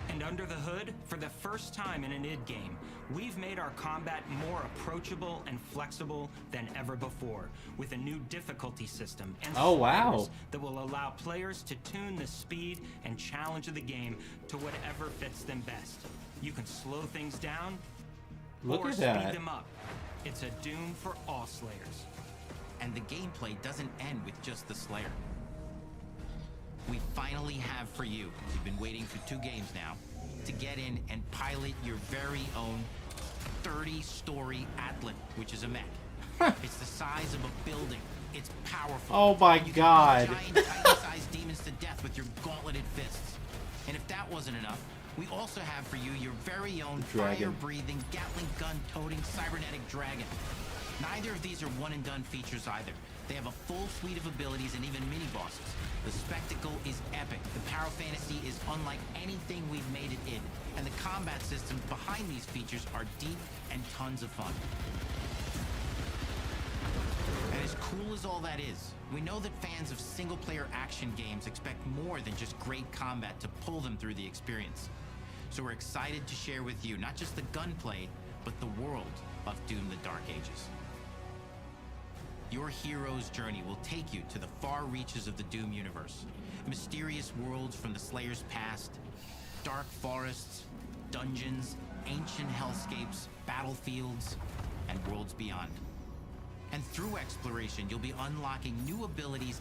And under the hood, for the first time in an id game, we've made our combat more approachable and flexible than ever before, with a new difficulty system and Oh, wow. sliders that will allow players to tune the speed and challenge of the game to whatever fits them best. You can slow things down Look or at speed that. them up. It's a Doom for all Slayers. And the gameplay doesn't end with just the Slayer. We finally have for you, you've been waiting for 2 games now, to get in and pilot your very own 30-story Atlan, which is a mech. It's the size of a building. It's powerful. Oh my You can God. beat giant Titan-sized demons to death with your gauntleted fists. And if that wasn't enough, we also have for you your very own Dragon. fire-breathing, Gatling gun-toting cybernetic dragon. Neither of these are one-and-done features either. They have a full suite of abilities and even mini-bosses. The spectacle is epic. The power fantasy is unlike anything we've made at id. And the combat systems behind these features are deep and tons of fun. And as cool as all that is, we know that fans of single-player action games expect more than just great combat to pull them through the experience. So we're excited to share with you not just the gunplay, but the world of Doom: The Dark Ages. Your hero's journey will take you to the far reaches of the Doom universe. Mysterious worlds from the Slayer's past, dark forests, dungeons, ancient hellscapes, battlefields, and worlds beyond. And through exploration, you'll be unlocking new abilities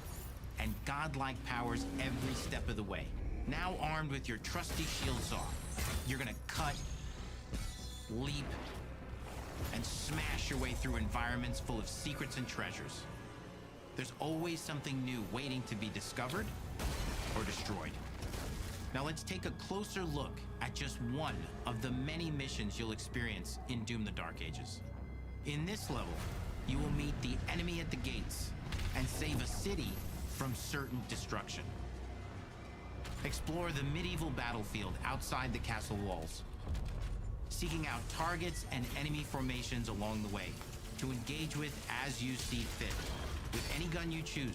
and godlike powers every step of the way. Now armed with your trusty shield saw, you're gonna cut, leap, and smash your way through environments full of secrets and treasures. There's always something new waiting to be discovered or destroyed. Now let's take a closer look at just one of the many missions you'll experience in Doom: The Dark Ages. In this level, you will meet the enemy at the gates and save a city from certain destruction. Explore the medieval battlefield outside the castle walls, seeking out targets and enemy formations along the way to engage with as you see fit, with any gun you choose.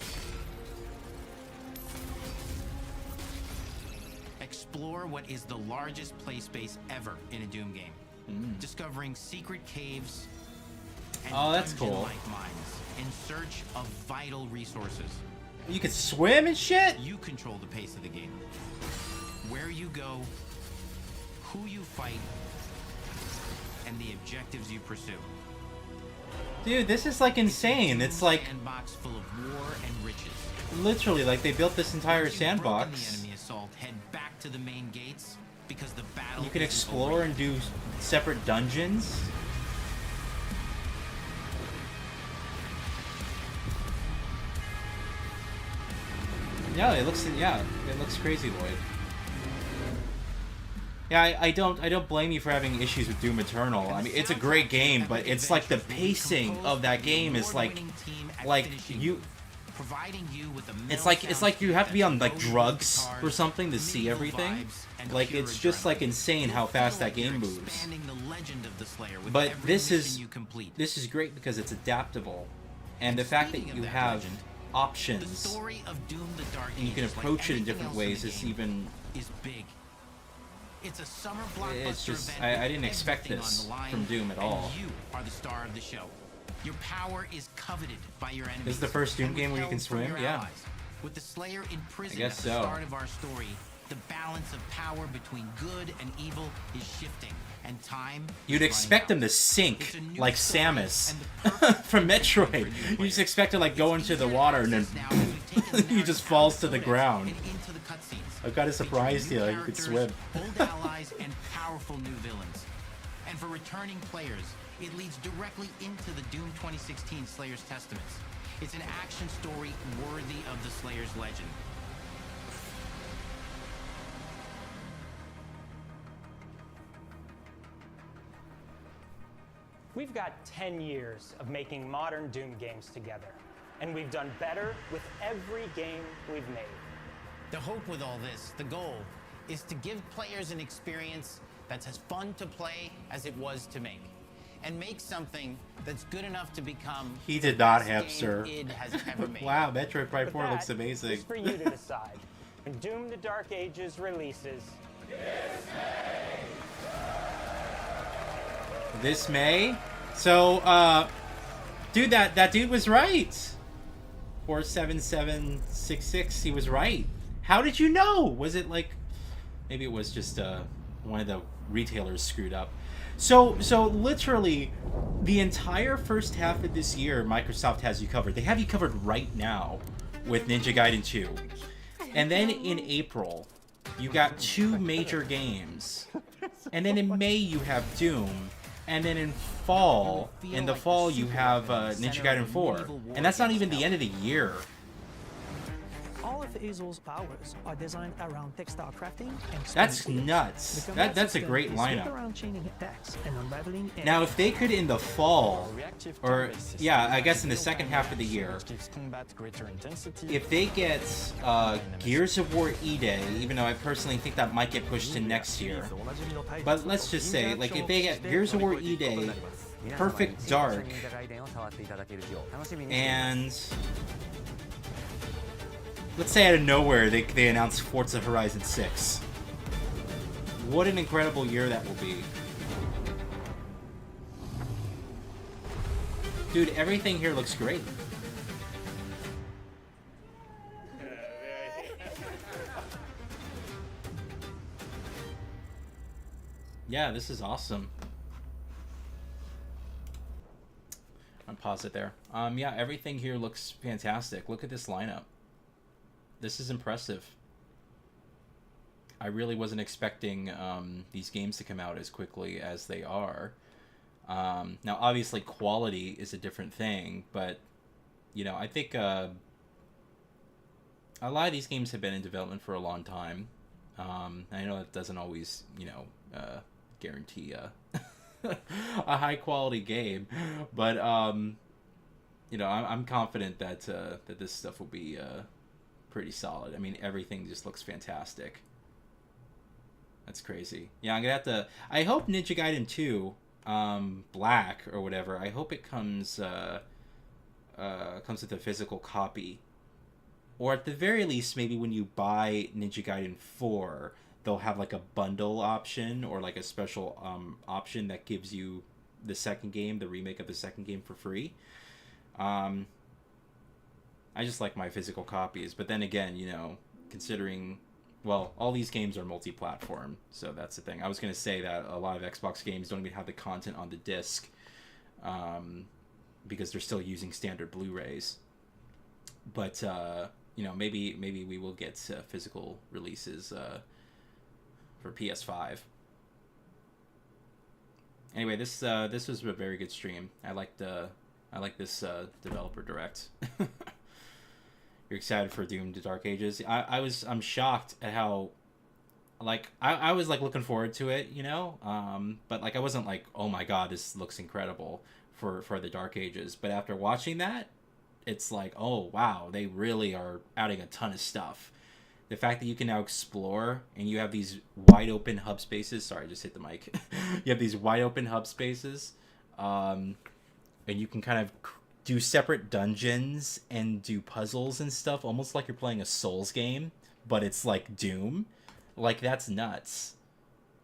Explore what is the largest play space ever in a Doom game, discovering secret caves and Oh, that's cool. dungeon-like mines in search of vital resources. You can swim and shit? You control the pace of the game. Where you go, who you fight, and the objectives you pursue. Dude, this is like insane. It's like Sandbox full of war and riches. literally like they built this entire Once you've broken the sandbox. enemy assault, head back to the main gates because the battle You can isn't explore over and do separate dungeons. Yeah, it looks crazy, Lloyd. Yeah, I don't blame you for having issues with Doom Eternal. I mean, it's a great game, but it's like the pacing of that game is like you. Providing you with a It's like you have to be on like drugs or something to see everything. Like it's just like insane how fast that game moves. But this is great because it's adaptable, and the fact that you have options and you can approach it in different ways is even. Big. It's a summer blockbuster. It's just I didn't expect this from Doom at all. You are the star of the show. Your power is coveted by your enemies. This is the first Doom game where you can swim? Yeah. With the Slayer imprisoned I guess at the so. start of our story, the balance of power between good and evil is shifting, and time. You'd expect him to sink like Samus from Metroid. You just expect to like go into the water and then he just falls to the ground. I'm kind of surprised you could swim. Old allies and powerful new villains. And for returning players, it leads directly into the Doom 2016 Slayer's Testaments. It's an action story worthy of the Slayer's legend. We've got 10 years of making modern Doom games together, and we've done better with every game we've made. The hope with all this, the goal, is to give players an experience that's as fun to play as it was to make. And make something that's good enough to become He did not have Sir. id has ever made. Wow, Metroid Prime But 4 looks that amazing. is for you to decide. When Doom: The Dark Ages releases, This May? So, dude, that dude was right. 47766, he was right. How did you know? Was it like, maybe it was just one of the retailers screwed up. So literally, the entire first half of this year, Microsoft has you covered. They have you covered right now with Ninja Gaiden 2. And then in April, you got 2 major games. And then in May, you have Doom. And then in the fall, you have Ninja Gaiden 4. And that's not even the end of the year. All of Hazel's powers are designed around textile crafting and That's spinning wheels. nuts. The combat That's a system great is built lineup. around chaining attacks and unraveling Now, if they could in the fall, or yeah, I guess in the second half of the year, if they get Gears of War E-Day, even though I personally think that might get pushed to next year, but let's just say, like, if they get Gears of War E-Day, Perfect Dark, and let's say out of nowhere they announce Forza Horizon 6. What an incredible year that will be. Dude, everything here looks great. Yeah, this is awesome. I'll pause it there. Yeah, everything here looks fantastic. Look at this lineup. This is impressive. I really wasn't expecting these games to come out as quickly as they are. Now, obviously, quality is a different thing, but, you know, I think a lot of these games have been in development for a long time. I know that doesn't always, you know, guarantee a high-quality game, but, you know, I'm confident that, that this stuff will be pretty solid. I mean, everything just looks fantastic. That's crazy. Yeah, I'm gonna have to. I hope Ninja Gaiden 2, Black or whatever. I hope it comes with a physical copy, or at the very least, maybe when you buy Ninja Gaiden 4, they'll have like a bundle option or like a special option that gives you the second game, the remake of the second game, for free. I just like my physical copies, but then again, you know, considering, well, all these games are multi-platform, so that's the thing. I was going to say that a lot of Xbox games don't even have the content on the disc, because they're still using standard Blu-rays. But, you know, maybe we will get physical releases for PS5. Anyway, this was a very good stream. I like this developer direct. You're excited for Doom: The Dark Ages? I'm shocked at how like I was like looking forward to it, you know, but like I wasn't like, oh my god, this looks incredible for the Dark Ages. But after watching that, it's like, oh wow, they really are adding a ton of stuff. The fact that you can now explore and you have these wide open hub spaces. Sorry, I just hit the mic. You have these wide open hub spaces, and you can kind of do separate dungeons and do puzzles and stuff, almost like you're playing a Souls game, but it's like Doom. Like, that's nuts.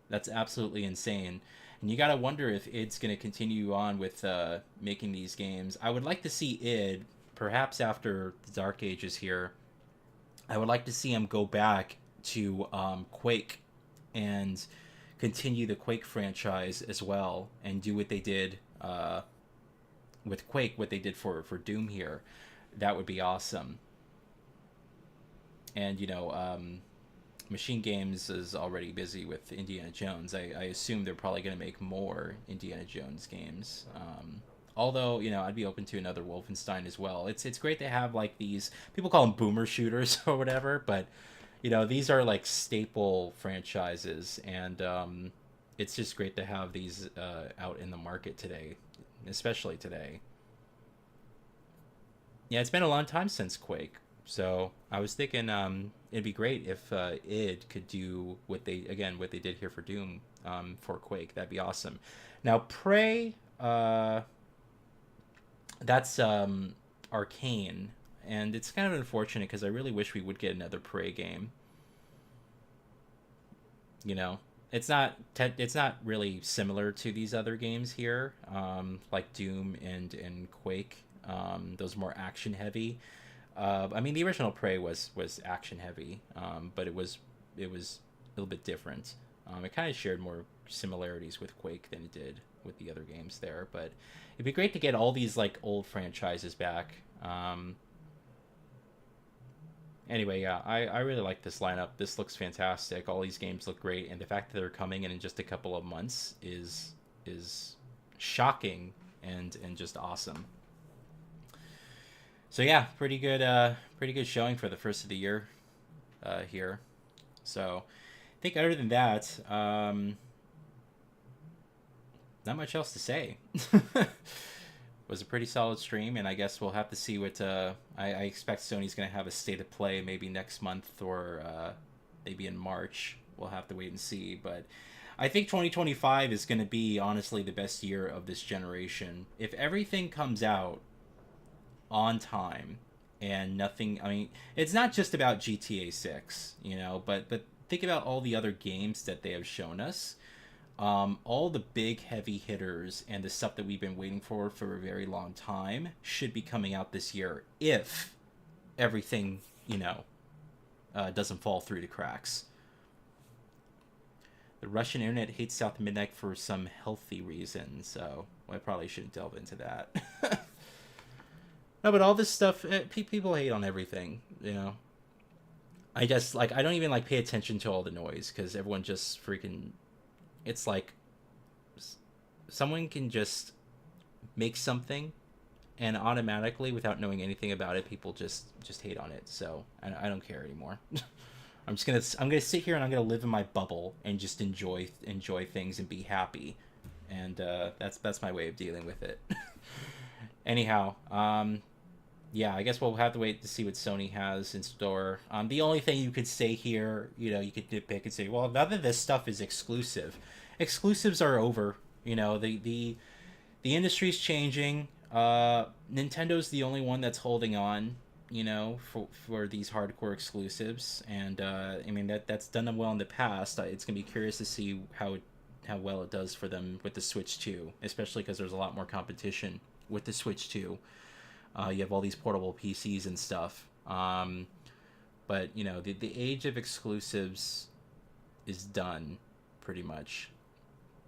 That's absolutely insane. And you gotta wonder if id's gonna continue on with making these games. I would like to see id, perhaps after the Dark Ages here, I would like to see him go back to Quake and continue the Quake franchise as well, and do what they did with Quake, what they did for Doom here. That would be awesome. And, you know, Machine Games is already busy with Indiana Jones. I assume they're probably going to make more Indiana Jones games. Although, you know, I'd be open to another Wolfenstein as well. It's great to have, like, these... People call them boomer shooters or whatever, but, you know, these are, like, staple franchises. And it's just great to have these out in the market today. Especially today. Yeah, it's been a long time since Quake. So I was thinking it'd be great if id could do what they did here for Doom for Quake. That'd be awesome. Now Prey, that's Arcane, and it's kind of unfortunate because I really wish we would get another Prey game. You know, it's not really similar to these other games here, like Doom and Quake. Those more action heavy. I mean, the original Prey was action heavy, but it was a little bit different. It kind of shared more similarities with Quake than it did with the other games there. But it'd be great to get all these like old franchises back. Anyway, yeah, I really like this lineup. This looks fantastic. All these games look great, and the fact that they're coming in just a couple of months is shocking and just awesome. So yeah, pretty good showing for the first of the year here. So I think other than that, not much else to say. Was a pretty solid stream, and I guess we'll have to see what I expect Sony's going to have a state of play maybe next month or maybe in March. We'll have to wait and see, but I think 2025 is going to be honestly the best year of this generation. If everything comes out on time and nothing, I mean, it's not just about GTA 6, you know, but think about all the other games that they have shown us. All the big heavy hitters and the stuff that we've been waiting for a very long time should be coming out this year if everything, you know, doesn't fall through the cracks. The Russian internet hates South Midnight for some healthy reason, so I probably shouldn't delve into that. No, but all this stuff, people hate on everything, you know. I just, like, I don't even, like, pay attention to all the noise, because everyone just freaking... It's like, someone can just make something, and automatically, without knowing anything about it, people just hate on it, so I don't care anymore. I'm gonna sit here and I'm gonna live in my bubble and just enjoy things and be happy, and that's my way of dealing with it. Anyhow, yeah, I guess we'll have to wait to see what Sony has in store. The only thing you could say here, you know, you could nitpick and say, well, none of this stuff is exclusive. Exclusives are over. You know, the industry's changing. Nintendo's the only one that's holding on, you know, for these hardcore exclusives, and I mean that's done them well in the past. It's gonna be curious to see how well it does for them with the Switch 2, especially because there's a lot more competition with the Switch 2. You have all these portable PCs and stuff, but you know the age of exclusives is done pretty much.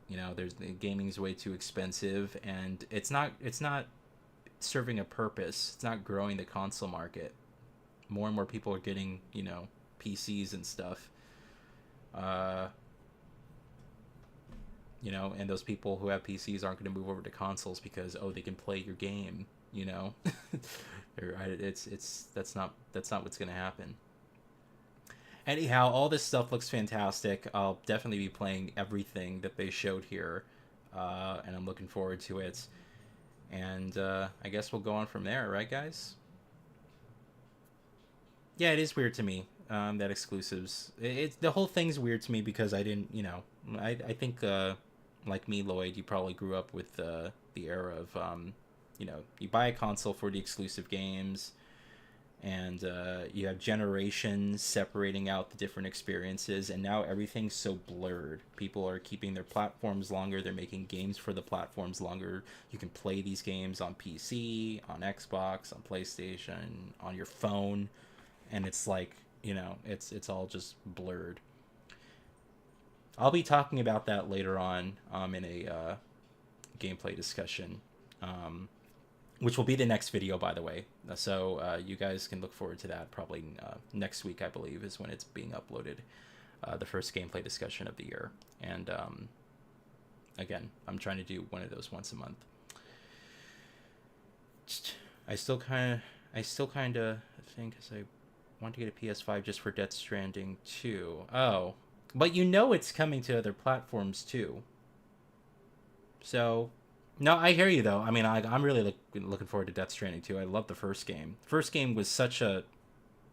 You know, gaming's way too expensive, and it's not serving a purpose. It's not growing the console market. More and more people are getting, you know, PCs and stuff. You know, and those people who have PCs aren't going to move over to consoles because, oh, they can play your game, you know. That's not what's going to happen. Anyhow, all this stuff looks fantastic. I'll definitely be playing everything that they showed here, and I'm looking forward to it. And I guess we'll go on from there, right, guys? Yeah, it is weird to me that exclusives. The whole thing's weird to me because I didn't, you know, I think like me, Lloyd, you probably grew up with the era of, you know, you buy a console for the exclusive games. And you have generations separating out the different experiences, and now everything's so blurred. People are keeping their platforms longer, they're making games for the platforms longer. You can play these games on PC, on Xbox, on PlayStation, on your phone, and it's like, you know, it's all just blurred. I'll be talking about that later on in a gameplay discussion. Which will be the next video, by the way. So you guys can look forward to that probably next week, I believe, is when it's being uploaded. The first gameplay discussion of the year. And again, I'm trying to do one of those once a month. I still kind of think as I want to get a PS5 just for Death Stranding 2. Oh, but you know it's coming to other platforms too. So. No, I hear you, though. I mean, I'm really looking forward to Death Stranding 2. I love the first game. The first game was such a...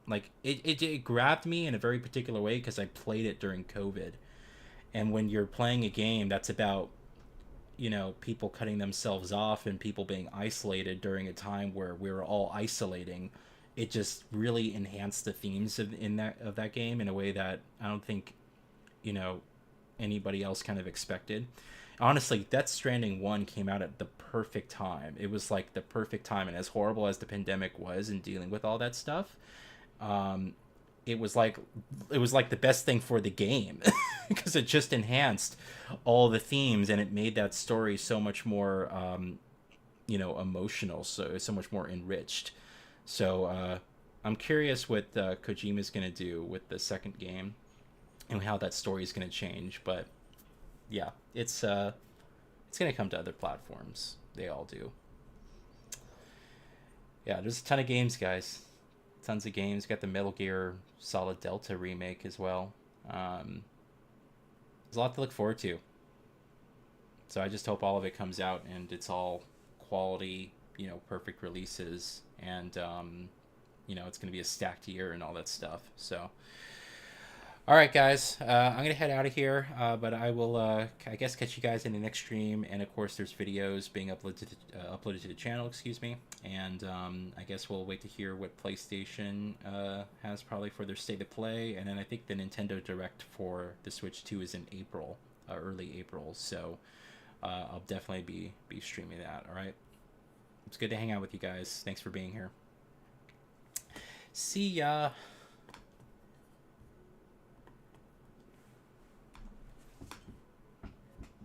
Like, it grabbed me in a very particular way because I played it during COVID. And when you're playing a game that's about, you know, people cutting themselves off and people being isolated during a time where we were all isolating, it just really enhanced the themes of that game in a way that I don't think, you know, anybody else kind of expected. Honestly, Death Stranding 1 came out at the perfect time. It was like the perfect time, and as horrible as the pandemic was in dealing with all that stuff, it was like the best thing for the game because it just enhanced all the themes and it made that story so much more, you know, emotional, so much more enriched. So I'm curious what Kojima's gonna do with the second game and how that story is gonna change, but. Yeah, it's gonna come to other platforms. They all do. Yeah, there's a ton of games, guys. Tons of games. Got the Metal Gear Solid Delta remake as well. There's a lot to look forward to. So I just hope all of it comes out and it's all quality, you know, perfect releases, and you know, it's gonna be a stacked year and all that stuff. So. All right, guys, I'm going to head out of here, but I will, I guess, catch you guys in the next stream. And, of course, there's videos being uploaded to the channel, excuse me. And I guess we'll wait to hear what PlayStation has probably for their State of Play. And then I think the Nintendo Direct for the Switch 2 is in April, early April. So I'll definitely be streaming that, all right? It's good to hang out with you guys. Thanks for being here. See ya.